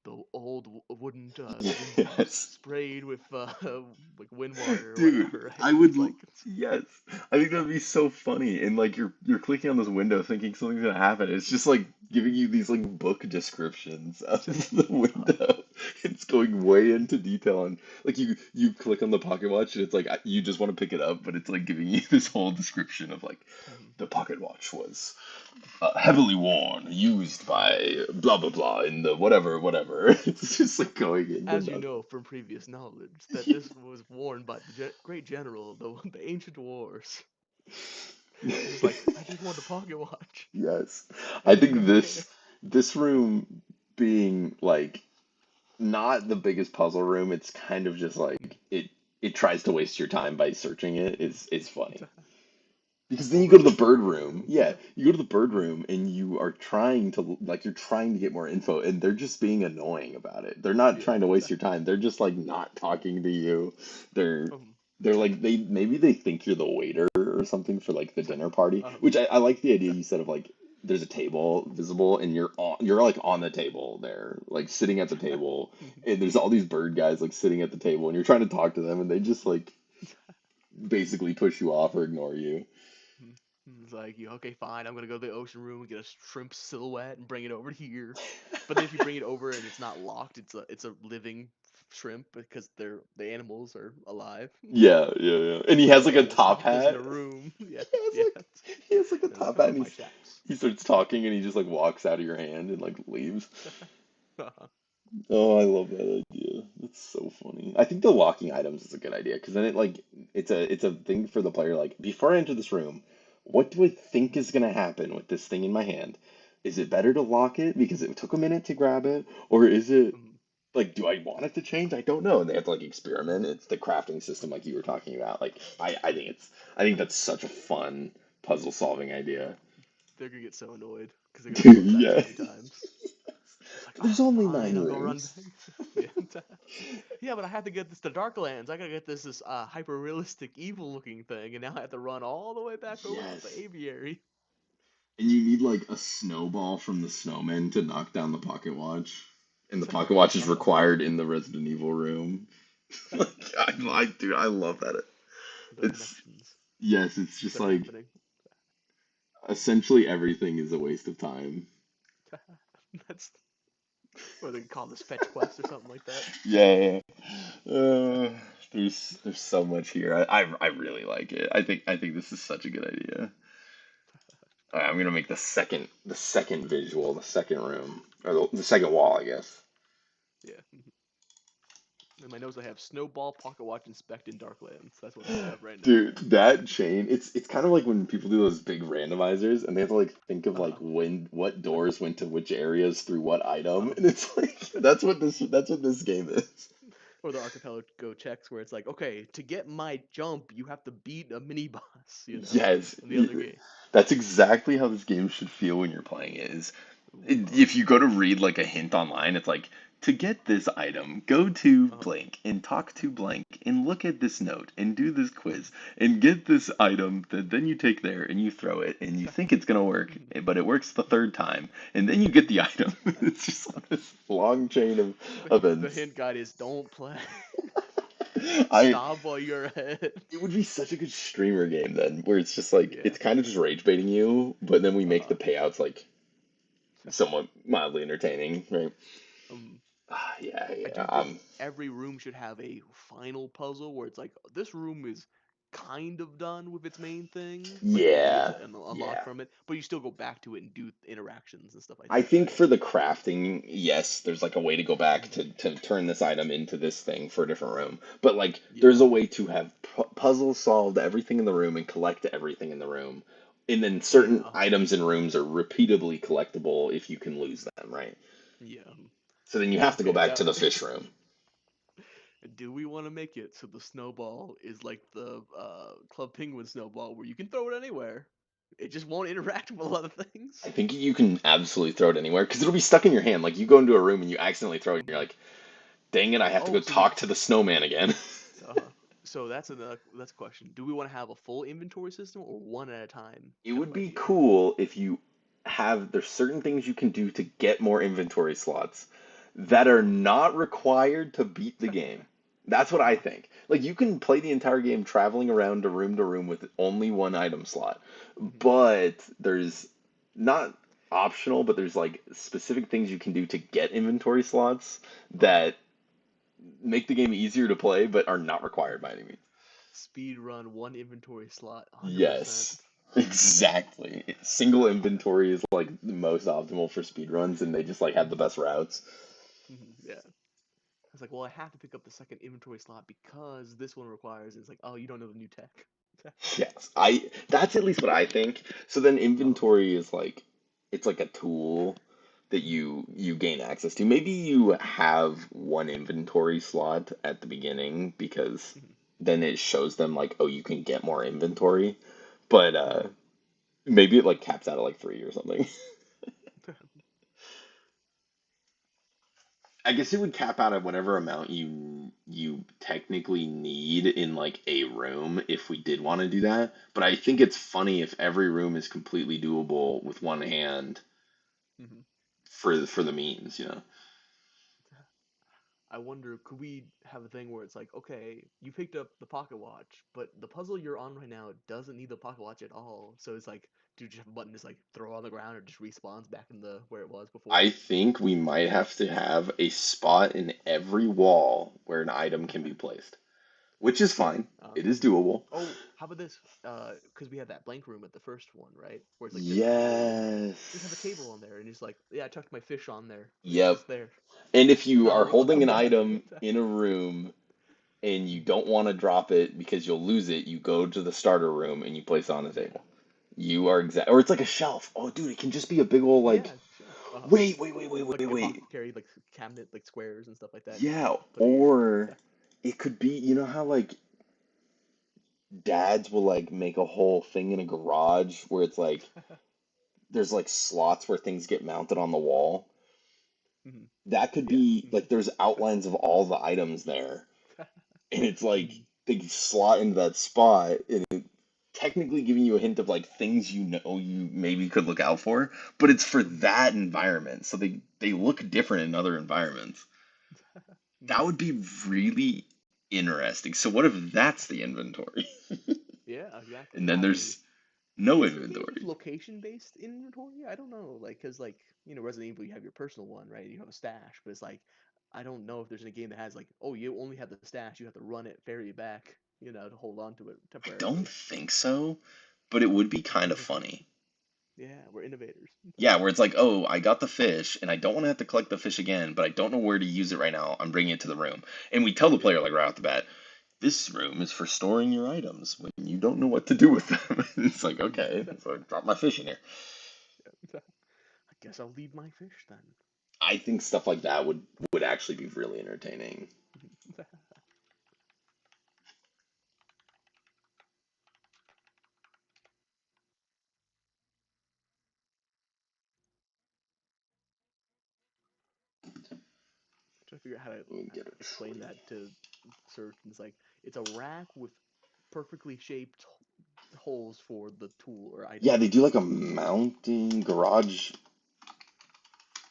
the old wooden windows Yes. sprayed with like wind water or Dude, whatever, right? I And would it's like yes. I think that would be so funny. And like you're clicking on this window thinking something's gonna happen. It's just like giving you these like book descriptions of the uh, window. It's going way into detail on like you click on the pocket watch and it's like you just want to pick it up, but it's like giving you this whole description of like Mhm. the pocket watch was heavily worn, used by blah blah blah in the whatever whatever. It's just like going into As you nothing. know from previous knowledge, that this was worn by the great general of the ancient wars. It's just like, I just want a pocket watch. Yes, I I think don't care. this room being like not the biggest puzzle room, it's kind of just like it tries to waste your time by searching it is funny. Because then you go to the bird Overexploring room. room. Yeah, you go to the bird Mhm. room and you are trying to like you're trying to get more info and they're just being annoying about it. They're not Yeah. trying to waste your time. They're just like not talking to you. They're Um, they're like they maybe they think you're the waiter or something for like the dinner party, um, which I like the idea you said of like there's a table visible and you're like on the table there, like sitting at the table and there's all these bird guys like sitting at the table and you're trying to talk to them and they just like basically push you off or ignore you. it's like, okay, fine, I'm gonna go to the ocean room and get a shrimp silhouette and bring it over here. But then if you bring it over and it's not locked, it's a living shrimp because the animals are alive. Yeah, yeah, yeah. And he Like, has oh like a yeah, let's top stop this in hat. a room. Yeah, He has yeah. like he has like a They're like, top hat oh, and my chaps. he starts talking and he just like walks out of your hand and like leaves. Oh, I love that idea. That's so funny. I think the locking items is a good idea because then it like it's a thing for the player like before I enter this room, what do I think is gonna happen with this thing in my hand? Is it better to lock it because it took a minute to grab it, or is it like do I want it to change? I don't know. And they have to like experiment. It's the crafting system like you were talking about. Like I think that's such a fun puzzle solving idea. They're gonna get so annoyed because they're gonna have to run back so Yeah. many times. It's like, There's only fine, nine I'll go run rooms. back. Yeah, yeah, but I have to get this to Darklands. I gotta get this hyper realistic, evil looking thing, and now I have to run all the way back over to the Yes. aviary. And you need like a snowball from the snowman to knock down the pocket watch. And the pocket watch is required in the Resident Evil room. Like, dude, I love that. The It's, connections. yes, it's just They're like happening. essentially everything is a waste of time. That's what they call this fetch quest or something like that. Yeah. There's so much here. I really like it. I think this is such a good idea. All right, I'm gonna make the second visual, the second room, or the second wall, I guess. Yeah. In my notes, I have Snowball Pocket Watch Inspect in Darklands. That's what I have right now. Dude, that chain, it's kind of like when people do those big randomizers and they have to like think of like Uh, when what doors went to which areas through what item. And um, it's like that's what this game is. or the archipelago checks where it's like, okay, to get my jump, you have to beat a mini boss, Yes, in the other game. that's exactly how this game should feel when you're playing it. Ooh, If you go to read like a hint online, it's like to get this item, go to uh, blank and talk to blank and look at this note and do this quiz and get this item that then you take there and you throw it and you think it's gonna work, but it works the third time and then you get the item. It's just like this long chain of the events. hint guide is don't play. I Stop while you're ahead. It would be such a good streamer game then, where it's just like Yeah. it's kind of just rage baiting you, but then we make the Uh, payouts like somewhat mildly entertaining, right? um, Yeah, I yeah. do think every room should have a final puzzle where it's like this room is kind of done with its main thing, like you get Yeah, to unlock yeah. from it, but you still go back to it and do interactions and stuff. I I think, think right? for the crafting, yes, there's like a way to go back Mhm. to turn this item into this thing for a different room. But like Yeah, there's a way to have puzzles solved everything in the room and collect everything in the room. And then yeah, certain items in rooms are repeatably collectible if you can lose them, right? yeah. So then you have to go Okay, back now to the fish room. do we want to make it so the snowball is like the Club Penguin snowball where you can throw it anywhere? It just won't interact with a lot of things. I think you can absolutely throw it anywhere because it'll be stuck in your hand. Like you go into a room and you accidentally throw it, and you're Mhm. like, "Dang it! I have to go Oh, so we talk to the snowman again." so that's a question. Do we want to have a full inventory system or one at a time It kind would of be idea? cool if you there's certain things you can do to get more inventory slots that are not required to beat the game. That's what I Uh, think. Like you can play the entire game traveling around to room with only one item slot, mhm. but there's not. optional, but there's like specific things you can do to get inventory slots Oh, that make the game easier to play, but are not required by any means. speed run one inventory slot, 100%. Yes, exactly. Single inventory is like the most optimal for speedruns, and they just like have the Hmm. best routes. Hmm. Yeah. It's like, well, I have to pick up the second inventory slot because this one requires. It's like, oh, you don't know the new tech. Yes, that's at least what I think. So then Oh. inventory is like it's like a tool that Hmm. you gain access to. Maybe you have one inventory slot at the beginning because Hmm. then it shows them like, oh, you can get more inventory. But Hmm. maybe it like caps out at like 3 or something. I guess it would cap out at whatever amount you technically need in like a room if we did want to do that. But I think it's funny if every room is completely doable with one hand Hmm. for the means, you know. I wonder, could we have a thing where it's like, okay, you picked up the pocket watch, but the puzzle you're on right now doesn't need the pocket watch at all. So it's like, do you just have a button just like throw on the ground or just respawns back in the where it was before? I think we might have to have a spot in every wall where an item can be placed, which is fine. It is Um, doable. oh, how about this? Because we had that blank room at the first one, right? Where it's like there's no items. Just have a table Yes. on there and just like, yeah, I tucked my fish on there. It's Yep. just there. And if you are Now it'll holding come an back. item in a room and you Mhm. don't want to drop it because you'll lose it, you go to the starter room and you place it on the Yeah. table. You are exact, or it's like a shelf. Oh, dude, it can just be a big old like. Yeah, sure. Wait, Like a wait. pocket carry, like cabinet, like squares and stuff like that. Just Yeah, put it here. or it could be, you know how like dads will like make a whole thing in a garage where it's like there's like slots where things get mounted on the wall. Mhm. That could Yeah. be like there's outlines of all the items there, and it's like Mhm. they slot into that spot, and technically giving you a hint of like things you know you maybe could look out for, but it's for Mhm. that environment, so they look different in other environments. That Mhm. would be really interesting. So what if that's the inventory? Yeah, exactly. And then I there's no is there games with inventory. location-based inventory? I don't know. Like, cause like Resident Evil, you have your personal one, right? You have a stash, but it's like I don't know if there's a game that has like, oh, you only have the stash, you have to run it, ferry it back, to hold on to it I don't temporarily. think so, but it would be kind of funny. Yeah, we're innovators. Yeah, where it's like, oh, I got the fish, and I don't want to have to collect the fish again, but I don't know where to use it right now. I'm bringing it to the room. And we tell the Yeah. player, like, right off the bat, this room is for storing your items when you don't know what to do with them. And it's like, okay, so I drop my fish in here. I guess I'll leave my fish then. I think stuff like that would actually be really entertaining. Trying to figure out how to Let me get a explain tree. that to search. And it's like it's a rack with perfectly shaped holes for the tool or item. Yeah, they do like a mounting garage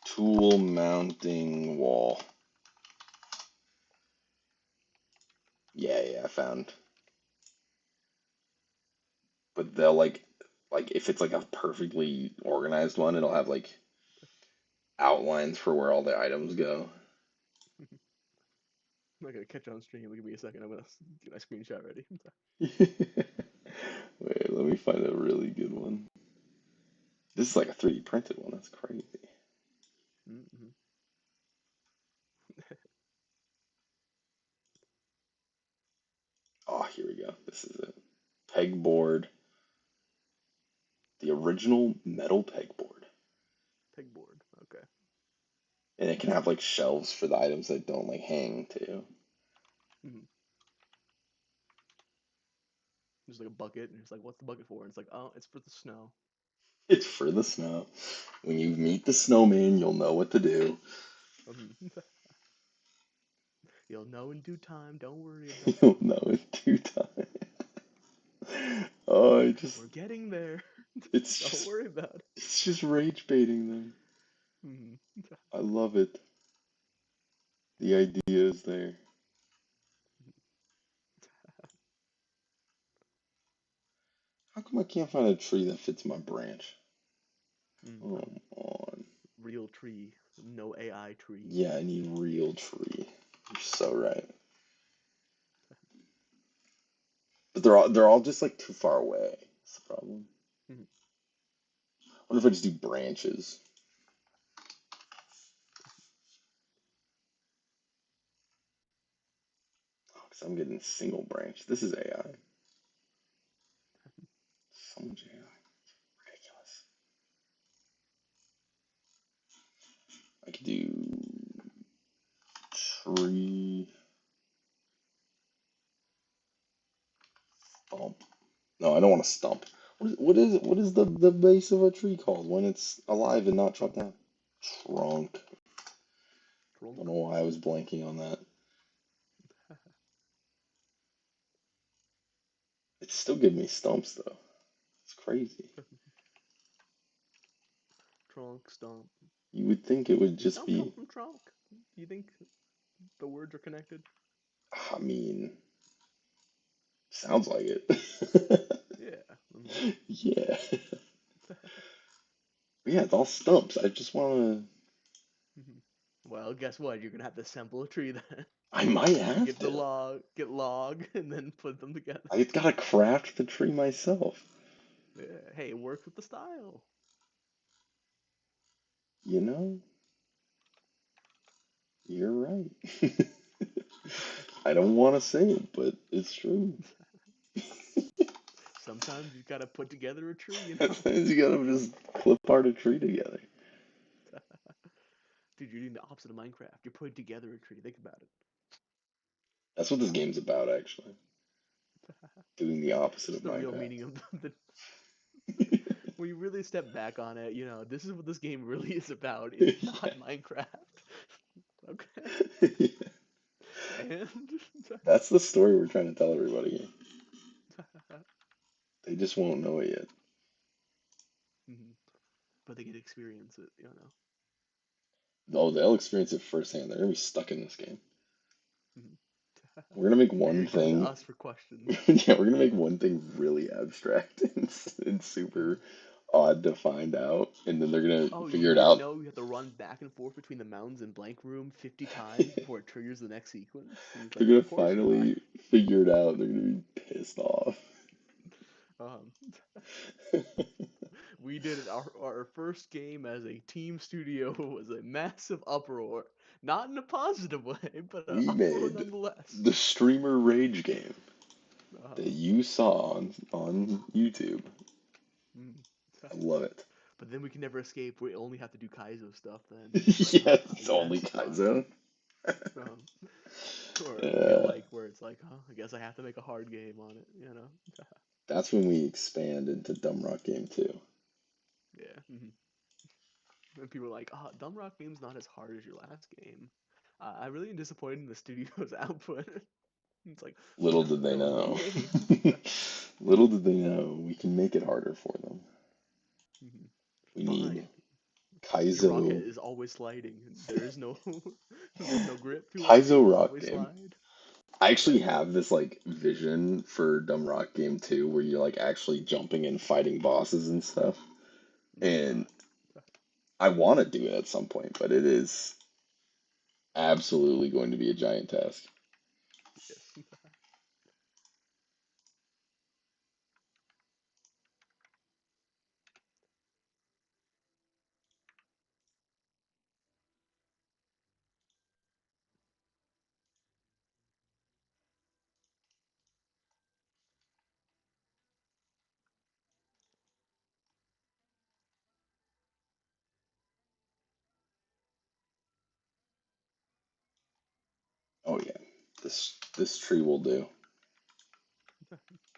tool mounting wall. Yeah, I found. But they'll like if it's like a perfectly organized one, it'll have like outlines for where all the items go. I'm not gonna catch on stream. Give me a second. I'm gonna get my screenshot ready. Wait, let me find a really good one. This is like a 3D printed one. That's crazy. Mm-hmm. Oh, here we go. This is it. Pegboard. The original metal pegboard. Pegboard. Okay. And it can have like shelves for the items that don't like hang too. Mm-hmm. There's like a bucket, and it's like, what's the bucket for? And it's like, oh, it's for the snow. It's for the snow. When you meet the snowman, you'll know what to do. Um, you'll know in due time. Don't worry about it. You'll know in due time. Oh, We're getting there. it's Don't just worry about it. it's just rage baiting them. Mm-hmm. I love it. The idea is there. How come I can't find a tree that fits my branch? Come on. Real tree, no AI tree. Yeah, I need real tree. You're so right. But they're all just like too far away. That's the problem. Mhm. I wonder if I just do branches. Oh, because I'm getting single branch. This is AI. So much AI. Ridiculous. I could do tree stump. No, I don't want to stump. What is the base of a tree called when it's alive and not chopped down? Trunk. I Trunk. don't know why I was blanking on that. It's still giving me stumps though. It's crazy. Trunk, stump. You would think it would Did just stump come be. from trunk? Do you think the words are connected? I mean, sounds like it. Yeah. Yeah. Yeah, it's all stumps. I just want to. Well, guess what? You're gonna have to assemble a tree then. I might have to. Get log, and then put them together. I gotta craft the tree myself. Yeah. Hey, it works with the style. You know, you're right. I don't want to say it, but it's true. Sometimes you gotta put together a tree, you know? Sometimes you gotta just clip art a tree together. Dude, you're doing the opposite of Minecraft. You're putting together a tree. Think about it. That's what this game's about, actually. Doing the opposite It's of the real Minecraft. meaning of the when you really step back on it, this is what this game really is about. It's Yeah. not Minecraft. Okay. Yeah. And That's the story we're trying to tell everybody. They just won't know it yet. Mhm. But they get to experience it, Oh, they'll experience it firsthand. They're gonna be stuck in this game. Mhm. We're gonna make They're one gonna come to thing. us for questions. Yeah, we're gonna make one thing really abstract and Mhm. super odd to find out, and then they're gonna Oh, figure you it didn't out. know you have to run back and forth between the mountains and blank room 50 times before it triggers the next sequence? And he's They're like, gonna of course not. finally figure it out. They're gonna be pissed off. Um, we did it. Our first game as a team studio was a massive uproar. Not in a positive way, but an We uproar made nonetheless. the streamer rage game that Um, you saw on YouTube. mm. I love it. But then we can never escape. We only have to do Kaizo stuff then. It's like, Yeah, I it's only guess, fine. Kaizo. Um, or Yeah, where it's like, I guess I have to make a hard game on it. that's when we expand into Dumb Rock Game 2. Yeah. And people are like, Dumb Rock game's not as hard as your last game. I really am disappointed in the studio's output. It's like, we Little have did they so many know. games. Little did they know we can make it harder for them. Mhm. We need Fine. Your rocket Kaizo. is always sliding. There is no there's no grip to it. Kaizo It'll Rock always Game. slide. I Yeah. actually have this like vision for Dumb Rock Game 2 where you're like actually jumping and fighting bosses and stuff. Uh, And I want to do it at some point, but it is absolutely going to be a giant task. yes. Oh yeah, this tree will do.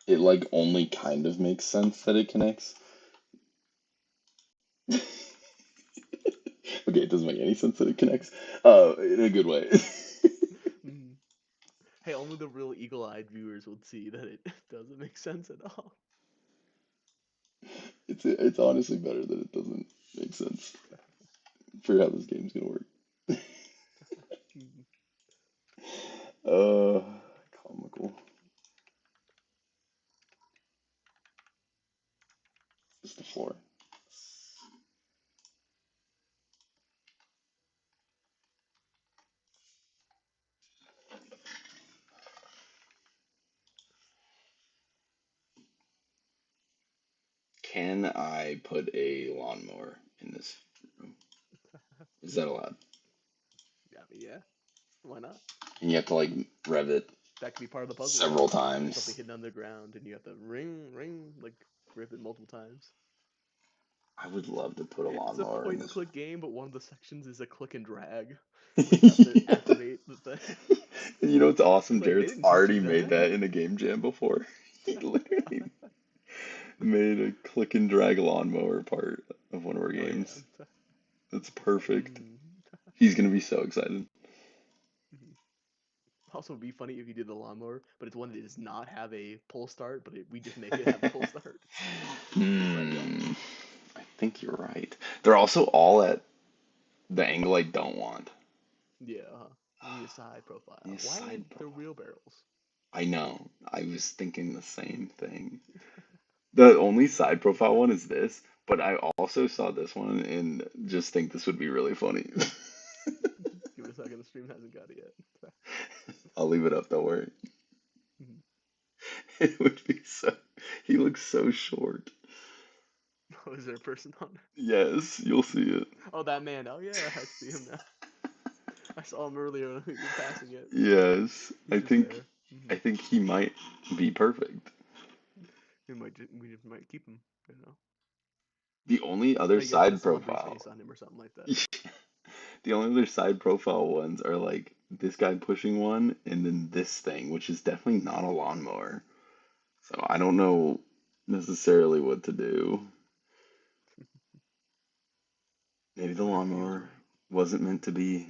It like only kind of makes sense that it connects. Okay, it doesn't make any sense that it connects. In a good way. Mhm. Hey, only the real eagle-eyed viewers would see that it doesn't make sense at all. It's honestly better that it doesn't make sense for how this game's gonna work. Mhm. Uh, comical. Just the floor. can I put a lawnmower in this room? Is that allowed? Yeah, yeah. Why not? And you have to like rev it That could be part of the puzzle, right? several There's something times. hidden underground, and you have to ring, ring, like rip it multiple times. I would love to put a It's a lawnmower in this. point-and-click game, but one of the sections is a click and drag, where you have to activate the thing. You know what's It's awesome? like they Jared's didn't teach already you made that. that in a game jam before. He literally made a click and drag lawnmower part of one of our Oh games. yeah. That's perfect. Mm. He's gonna be so excited. Also, it'd be funny if you did the lawnmower, but it's one that does not have a pull start, but we just make it have a pull start. Upside down. Hmm. I think you're right. They're also all at the angle I don't want. Yeah. You need a side Yeah, profile. Why side aren't there profile. wheelbarrows? I know. I was thinking the same thing. The only side profile one is this, but I also saw this one and just think this would be really funny. Give it a second. The stream hasn't got it yet. I'll leave it up, don't worry. It would be so. He looks so short. Oh, is there a person on there? Yes, you'll see it. Oh, that man. Oh yeah, I see him now. I saw him earlier when we were passing it. Yes, He's just there. I think he might be perfect. We might keep him. You know. The only other Might get like a side celebrity profile, face on him or something like that. the only other side profile ones are like this guy pushing one and then this thing, which is definitely not a lawnmower. So I don't know necessarily what to do. Maybe the Whatever feels lawnmower right. wasn't meant to be.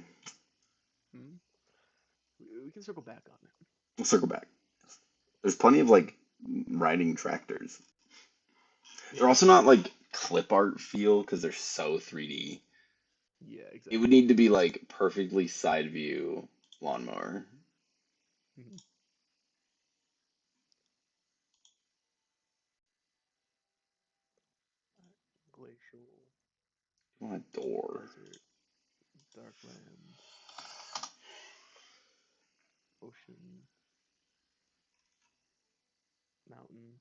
Hmm? We can circle back on it. We'll circle back. There's plenty of like riding tractors. Yeah. They're also not like clip art feel because they're so 3D. Yeah, It would exactly. need to be like perfectly side view lawnmower. Hmm. Glacial, I want a door. desert, darklands, ocean, mountain,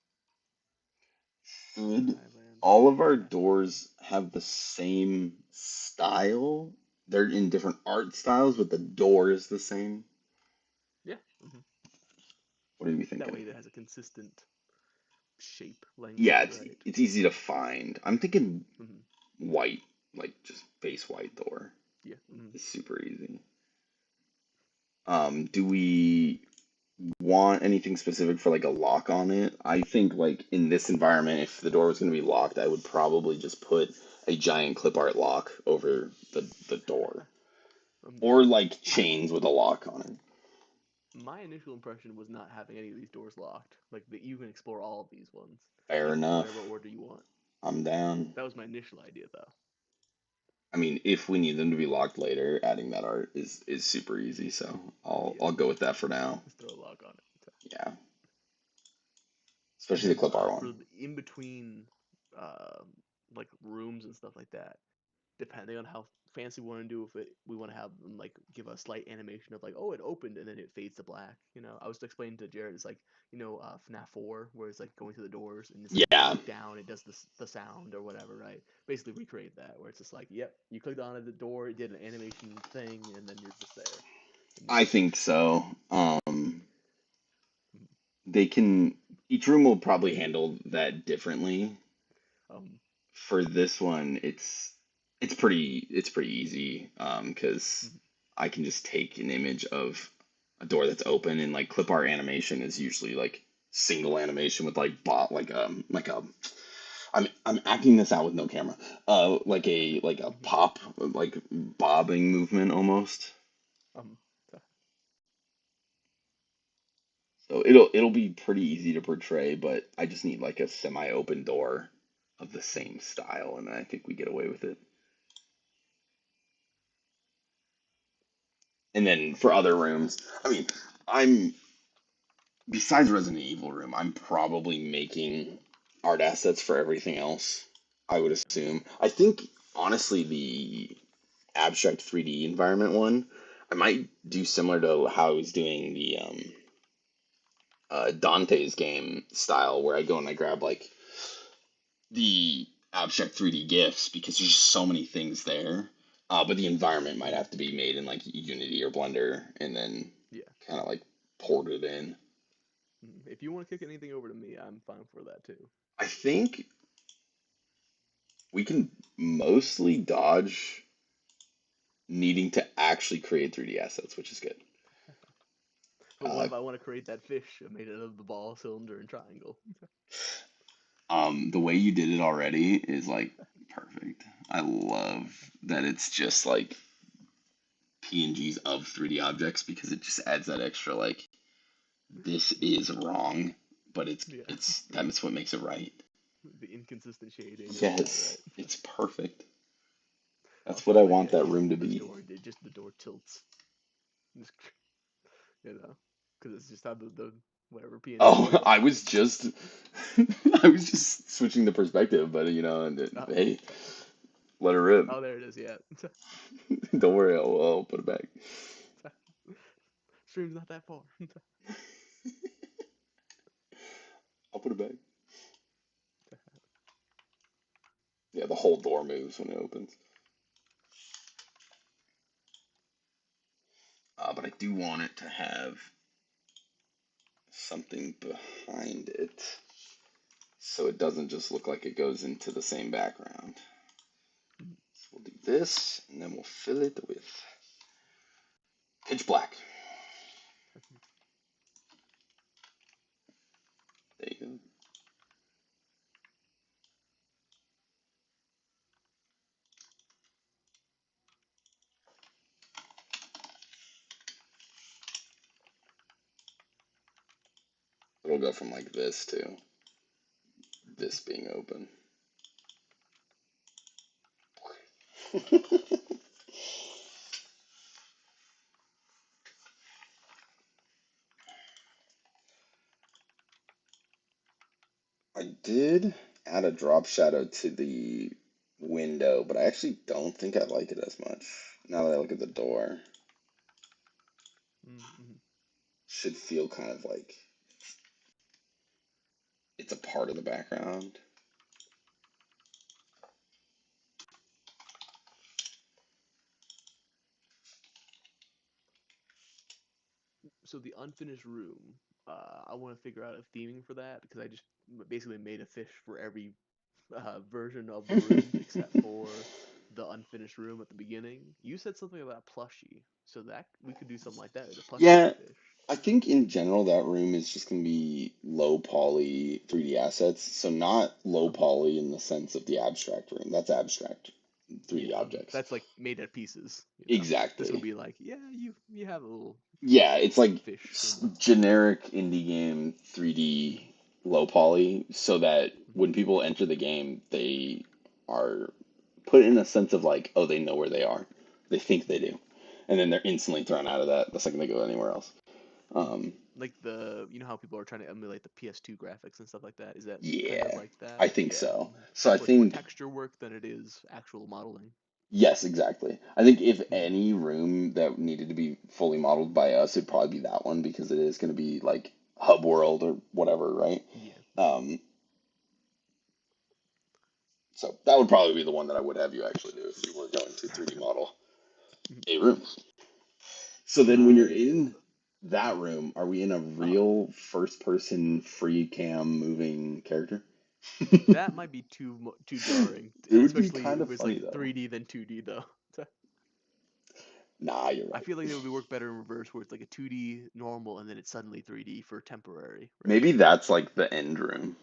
Should skylands, all of our grasslands. doors have the same style? They're in different art styles, but the door is the same. Yeah. Hmm. What are we That thinking? way, it has a consistent shape, Yeah, length, right? it's easy to find. I'm thinking Hmm. white, like just base white door. Yeah. Hmm. It's super easy. Do we want anything specific for like a lock on it? I think like in this environment, if the door was going to be locked, I would probably just put a giant clip art lock over the door, um, or like I chains with a lock on it. My initial impression was not having any of these doors locked. Like that, you can explore all of these ones, Fair like whatever enough. order you want. I'm down. That was my initial idea, though. I mean, if we need them to be locked later, adding that art is super easy. So Yeah, I'll go with that for now. just throw a lock on it. Yeah, And especially the then clip art for one. in between, uh, like rooms and stuff like that, depending on how fancy we want to do with it, we want to have them like give a slight animation of like, oh, it opened and then it fades to black. I was explaining to Jared, it's like FNAF 4, where it's like going to the doors and it's like when you Yeah, look down, it does the sound or whatever, right? Basically recreate that, where it's just like, yep, you clicked on the door, it did an animation thing, and then you're just there. And I think so. mm, They can each room will probably handle that differently. um, For this one, it's pretty easy because mm, I can just take an image of a door that's open and like clip art animation is usually like single animation with like I'm acting this out with no camera. Like a mhm, pop like bobbing movement almost. um, So it'll be pretty easy to portray, but I just need like a semi-open door of the mhm. same style, and I think we get away with it. And then for other rooms, I mean, I'm besides Resident Evil room, I'm probably making art assets for everything else. I would assume. I think honestly, the abstract 3D environment one, I might do similar to how I was doing the Dante's game style, where I go and I grab like the abstract 3D GIFs because there's just so many things there. But the environment might Mhm. have to be made in like Unity or Blender and then Yeah. kind of like ported in. If you want to kick anything over to me, I'm fine for that too. I think we can mostly dodge needing to actually create 3D assets, which is good. But what Uh, if I want to create that fish made out of the ball, cylinder, and triangle? the way you did it already is like perfect. I love that it's just like PNGs of 3D objects because it just adds that extra like this is wrong, but Yeah, it's that's what makes it right. the inconsistent shading and all that, Yes, right? it's perfect. That's what Also, I like want that room to the be. door, just the door tilts, just, you know, because it's just how the whatever PNG Oh, works. I was just I was just switching the perspective, but Oh, hey, let her rip. oh, there it is. Yeah, Don't worry, I'll put it back. stream's not that far. I'll put it back. Yeah, the whole door moves when it opens. But I do want it to have something behind it so it doesn't just look like it goes into the same background. So we'll do this, and then we'll fill it with pitch black. There you go. It'll go from like this to this being open. I did add a drop shadow to the window, but I actually don't think I like it as much. Now that I look at the door, Mm-hmm. should feel kind of like it's a part of the background. So the unfinished room, I want to figure out a theming for that because I just basically made a fish for every version of the room except for the unfinished room at the beginning. You said something about plushie, so that we could do something like that as a plushie Yeah, fish. I think in general that room is just going to be low poly 3D assets. So not low Uh-huh. poly in the sense of the abstract room. That's abstract 3D Yeah, objects. that's like made out of pieces. This would Exactly. be like, yeah, you have a little Yeah, it's like fish in the. generic indie game 3D low poly so that Mhm. when people enter the game, they are put in a sense of like, oh, they know where they are. They think they do. And then they're instantly thrown out of that the second they go anywhere else. Um, Like how people are trying to emulate the PS2 graphics and stuff like that. Is that kind of yeah, like that? I think Yeah. so. So I So it's more think, texture work than it is actual modeling. yes, exactly. I think if Mhm. any room that needed to be fully modeled by us, it'd probably be that one because it is going to be like hub world or whatever, right? Yeah. Um, so that would probably be the one that I would have you actually do if you were going to 3D model Mhm. a room. So Can then when you're I? in that room, are we in a Uh, real first person free cam moving character? that might be too jarring, It would be especially kind if of it's funny like though. 3D then 2D though. Nah, you're I right. feel like it would work better in reverse, where it's like a 2D normal and then it's suddenly 3D for temporary, right? Maybe that's like the end room.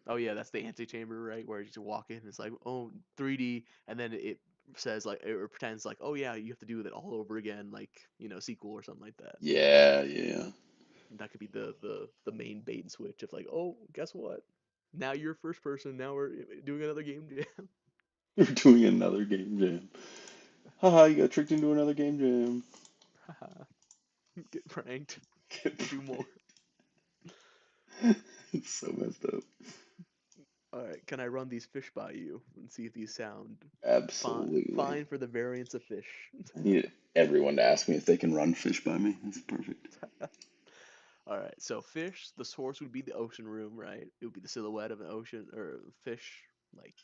Oh yeah, that's the antechamber, right? Where you just walk in, it's like, oh, 3D, and then it says like, or pretends like, oh yeah, you have to do that all over again, like sequel or something like that. Yeah, yeah. And that could be the main bait and switch of like, oh, guess what? Now you're first person. Now we're doing another game jam. We're doing another game jam. Haha, you got tricked into another game jam. Get pranked. Do more. It's so messed up. All right, can I run these fish by you and see if these sound fine? Absolutely. Fine for the variance of fish. I need everyone to ask me if they can run fish by me. That's perfect. All right, so fish, the source would be the ocean room, right? It would be the silhouette of an ocean or fish, like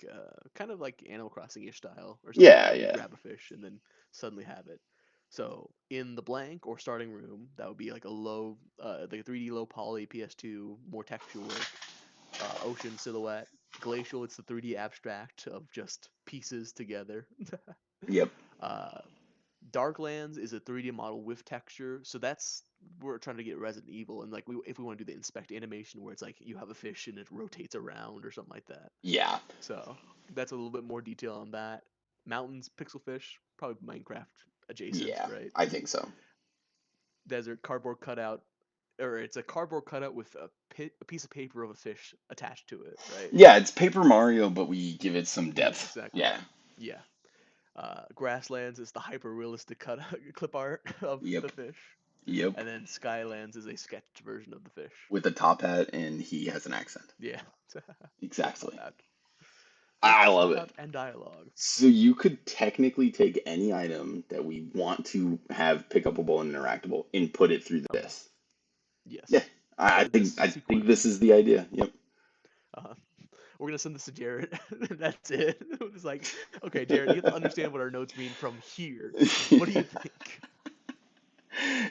kind of like Animal Crossing-ish style or something like Yeah, that, where you yeah. grab a fish and then suddenly have it. So in the blank or starting room, that would be like a like a 3D low poly PS2, more texture work, ocean silhouette. Glacial, it's the 3D abstract of just pieces together. Yep. uh, Darklands is a 3D model with texture, so that's we're trying to get Resident Evil, and like if we want to do the inspect animation where it's like you have a fish and it rotates around or something like that. Yeah. So that's a little bit more detail on that. Mountains, pixel fish, probably Minecraft adjacent, Yeah. right? I think so. Desert cardboard cutout, or it's a cardboard cutout with a piece of paper of a fish attached to it, right? Yeah, it's Paper Mario, but we give it some Yeah, depth. exactly. Yeah. Yeah. Grasslands is the hyper realistic cut clip art of the Yep. fish. Yep. And then Skylands is a sketched version of the fish. With a top hat, and he has an accent. Yeah. Top Exactly. hat. I Fish, love top it. hat, and dialogue. So you could technically take any item that we want to have pick upable and interactable and put it through Uh-huh. this. Yeah, Yes. I This think I think this sequence. is the idea. Yep. Uh-huh. We're gonna send this to Jared. That's it. It's like, okay, Jared, you have to understand what our notes mean from here. What do you think?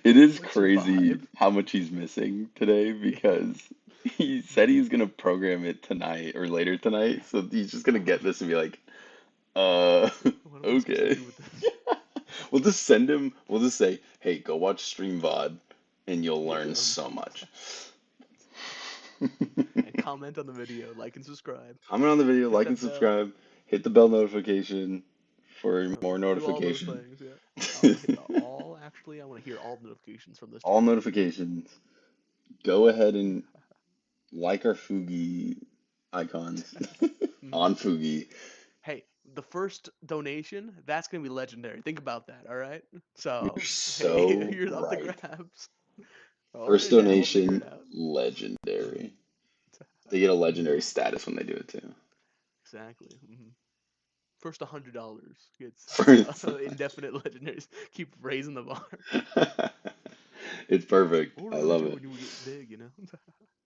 It is What's your crazy vibe? how much he's missing today Yeah. because he said he's gonna program it tonight or later tonight, so he's just gonna Uh-huh. get this and be like, uh, What am I supposed to okay. do with this? We'll just send him, we'll just say, hey, go watch Stream VOD and you'll Yeah. learn so much. And comment on the video, like and subscribe. Comment on the video, Hit like and that bell. subscribe, hit the bell notification for more Do all those notification. things. Yeah. I want to hit the all. Actually, I want to hear all the notifications from this All channel. notifications. Go ahead and like our Fugi icons Mhm. on Fugi. Hey, the first donation, that's gonna be legendary. Think about that. All right. You're So hey, so here's up the right. grabs. Throwing First it down. We'll figure donation, it out. legendary. Mhm. They get a Mhm. legendary status when they do it too. Exactly. First $100 gets First, indefinite legendaries. Keep raising the bar. it's perfect. What I are we gonna love do it. when we get big? You know.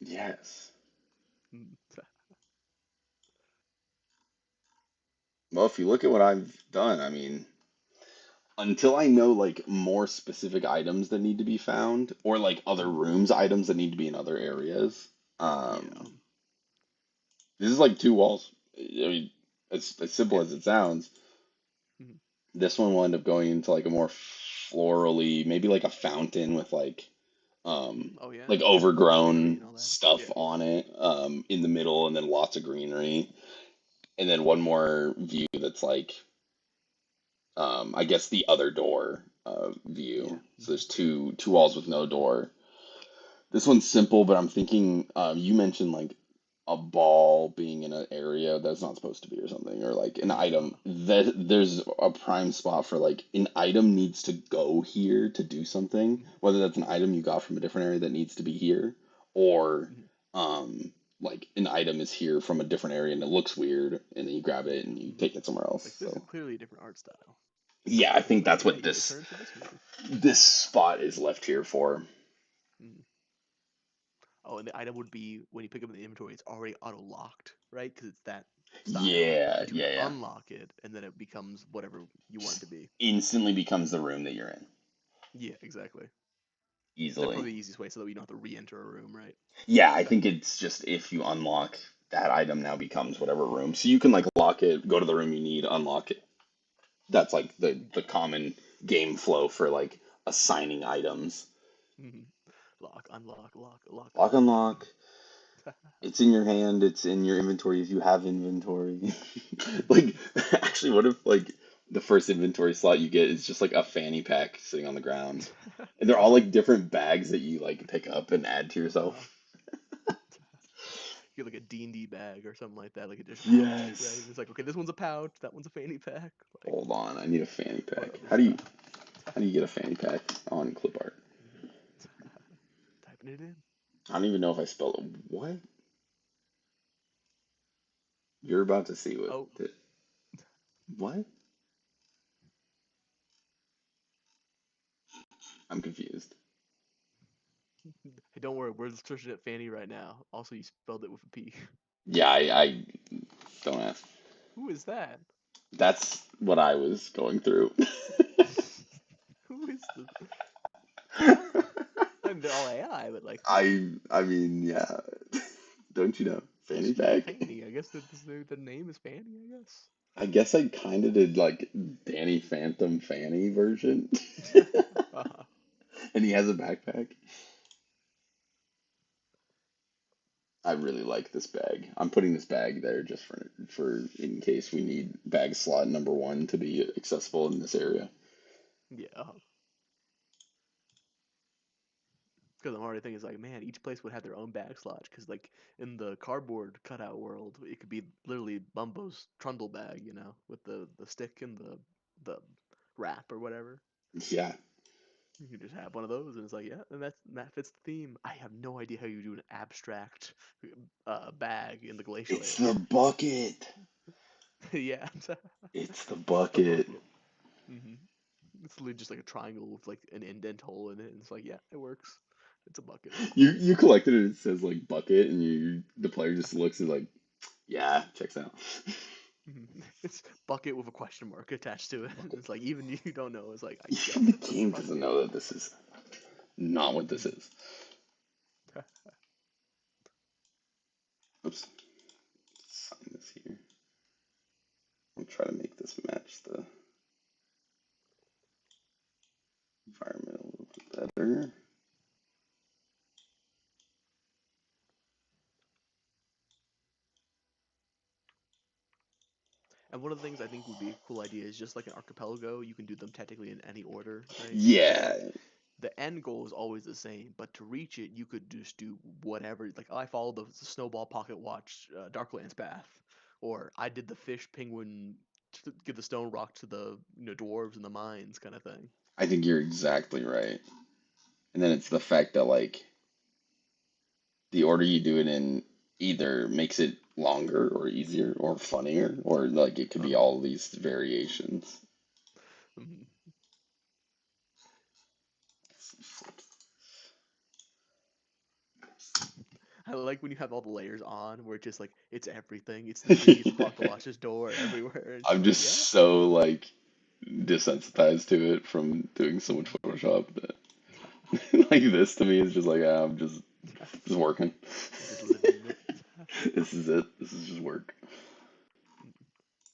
Yes. Mm. Well, if you look at what I've done, I mean, until I know like more specific items that need to be found, or like other Mhm. rooms items that need to be in other areas, Yeah. this is like two walls. I mean, as simple Yeah. as it sounds. Mhm. This one will end up going into like a more florally, maybe like a fountain with Oh yeah. like Greenery overgrown and all that. stuff Yeah. on it, in the middle, and then lots of greenery, and then one more view that's like, I guess the other door Yeah. view. So there's two walls with no door. This one's simple, but I'm thinking, you mentioned like a ball being in an area that's not supposed to be or something, or like an Yeah. item that there's a prime spot for like an item needs to go here to do something, Mhm. whether that's an item you got from a different area that needs to be here, or Mhm. like an item is here from a different area and it looks weird, and then you grab it Yeah. and you take it somewhere else. Like this is So clearly a different art style. yeah, I think Like, that's what hey, return to this movie. this spot is left here for. Mhm. Oh, and the item would be when you pick up in the inventory, it's already auto locked, right? Because it's that style Yeah, until you yeah, yeah. unlock it, and then it becomes whatever you want it to be. Instantly becomes the room that you're in Yeah, exactly. That's easily. probably the easiest way, so that you don't have to re-enter a room, right? Yeah, I think it's just if you unlock that item now becomes whatever room. So you can like lock it, go to the room you need, unlock it. That's like the common game flow for like assigning items. Mhm. Lock, unlock, lock, lock, Lock unlock. unlock. It's in your hand, it's in your inventory if you have inventory. Like actually what if like the first inventory slot you get is just like a fanny pack sitting on the ground. And they're all Uh-huh. like different bags that you like pick up and add to Uh-huh. yourself. You get like a D&D bag or something like that, like a dish pouch, right? Yes. It's like, okay, this one's a pouch, that one's a fanny pack. Like, Hold on, I need a fanny what pack. other How do you stuff? how do you get a fanny pack on clip art? Mhm. Typing it in. I don't even know if I spelled it. What? You're about to see what Oh, what? I'm confused. Hey, don't worry, we're searching at Fanny right now. Also, you spelled it with a P. Yeah, I don't ask. Who is that? That's what I was going through. Who is this? What? I mean, they're all AI, but like who? I mean, yeah. Don't you know? Fanny Who's pack. Fanny? I guess that the name is Fanny. I I guess I kind of did like Danny Phantom Fanny version. guess. uh, And he has a backpack. I really like this bag. I'm putting this bag there just for in case we need bag slot number one to be accessible in this area. yeah. Because I'm already thinking, it's like, man, each place would have their own bag slot. Because like in the cardboard cutout world, it could be literally Bumbo's trundle bag, with the stick and the wrap or whatever. Yeah, You can just have one of those, and it's like, yeah, and that fits the theme. I have no idea how you do an abstract bag in the glacial it's the area. bucket. Yeah, It's the the bucket. bucket. hmm It's literally just like a triangle with like an indent hole in it, and it's like, yeah, it works. It's a bucket. You collected it. It says like bucket, and the player just looks and like, yeah, checks out. It's bucket with a question mark attached to it. Bucket. It's like even you don't know. It's like, yep, Even the that's a game doesn't bucket. know that this is not what this is. Oops. Sign this here. I'll try to make this match the environment a little bit better. And one of the things I think would be a cool idea is just like an archipelago. You can do them technically in any order, right? So Yeah, like the end goal is always the same, but to reach it, you could just do whatever. Like I follow the Snowball Pocket Watch Darklands path, or I did the fish penguin to give the stone rock to the dwarves in the mines kind of thing. I think you're exactly right. And then it's the fact that like the order you do it in either makes it longer or easier or funnier or like it could be Uh-huh. all these variations. Mhm. I like when you have all the layers on, where it's just like it's everything. It's the trees, the pocket watches, door, everywhere. It's I'm like, just yeah. so like desensitized to it from doing so much Mhm. Photoshop that like this to me is just like I'm just working. You're just living in it. This is it. This is just work.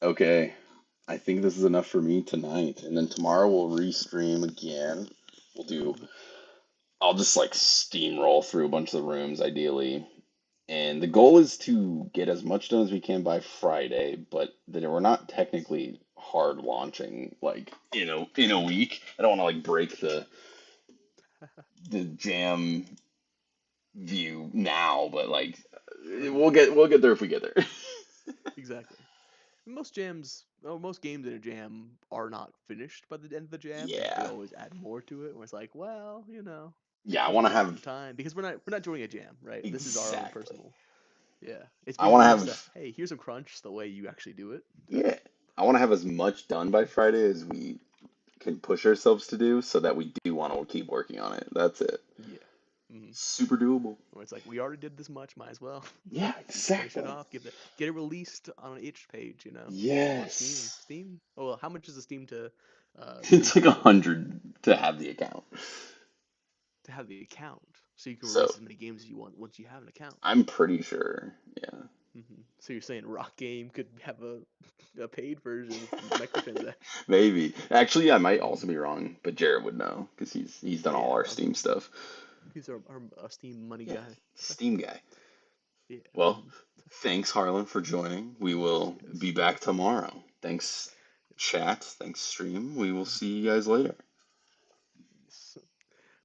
Okay. I think this is enough for me tonight. And then tomorrow we'll restream again. We'll do Mhm. I'll just like steamroll through a bunch of the rooms ideally. And the goal is to get as much done as we can by Friday, but that we're not technically hard launching like in a week. I don't want to like break the jam view now, but like Uh-huh. we'll get there if we get there. Exactly. Most jams, or most games in a jam are not finished by the end of the jam. Like they Yeah. always add more to it. Where it's like, well, Yeah, I we want to took some have time because we're not joining a jam, right? This is our own exactly. personal. Yeah, it's I being want to released. have Hey, here's some crunch. The way you actually do it. yeah. I want to have as much done by Friday as we can push ourselves to do so that we do want to keep working on it. That's it. Yeah. hmm Super doable. Where it's like we already did this much, might as well Yeah, finish it exactly. off. Get it released on an itch page, on Steam. Yes. Steam. Oh well, how much is the Steam to It's like restream it? 100 to have the account. To have the account, so you can release So as many games as you want once you have an account. I'm pretty sure. Yeah. So you're saying Rock Game could have a paid version with microtransactions? Maybe. Actually, I might hmm also be wrong, but Jared would know because he's done all Yeah, our Steam stuff. he's our Steam money Yeah, guy. Steam guy. Yeah. Well, thanks Harlan for joining. We will Yes. be back tomorrow. Thanks Yes. chat. Thanks stream. We will Mhm. see you guys later.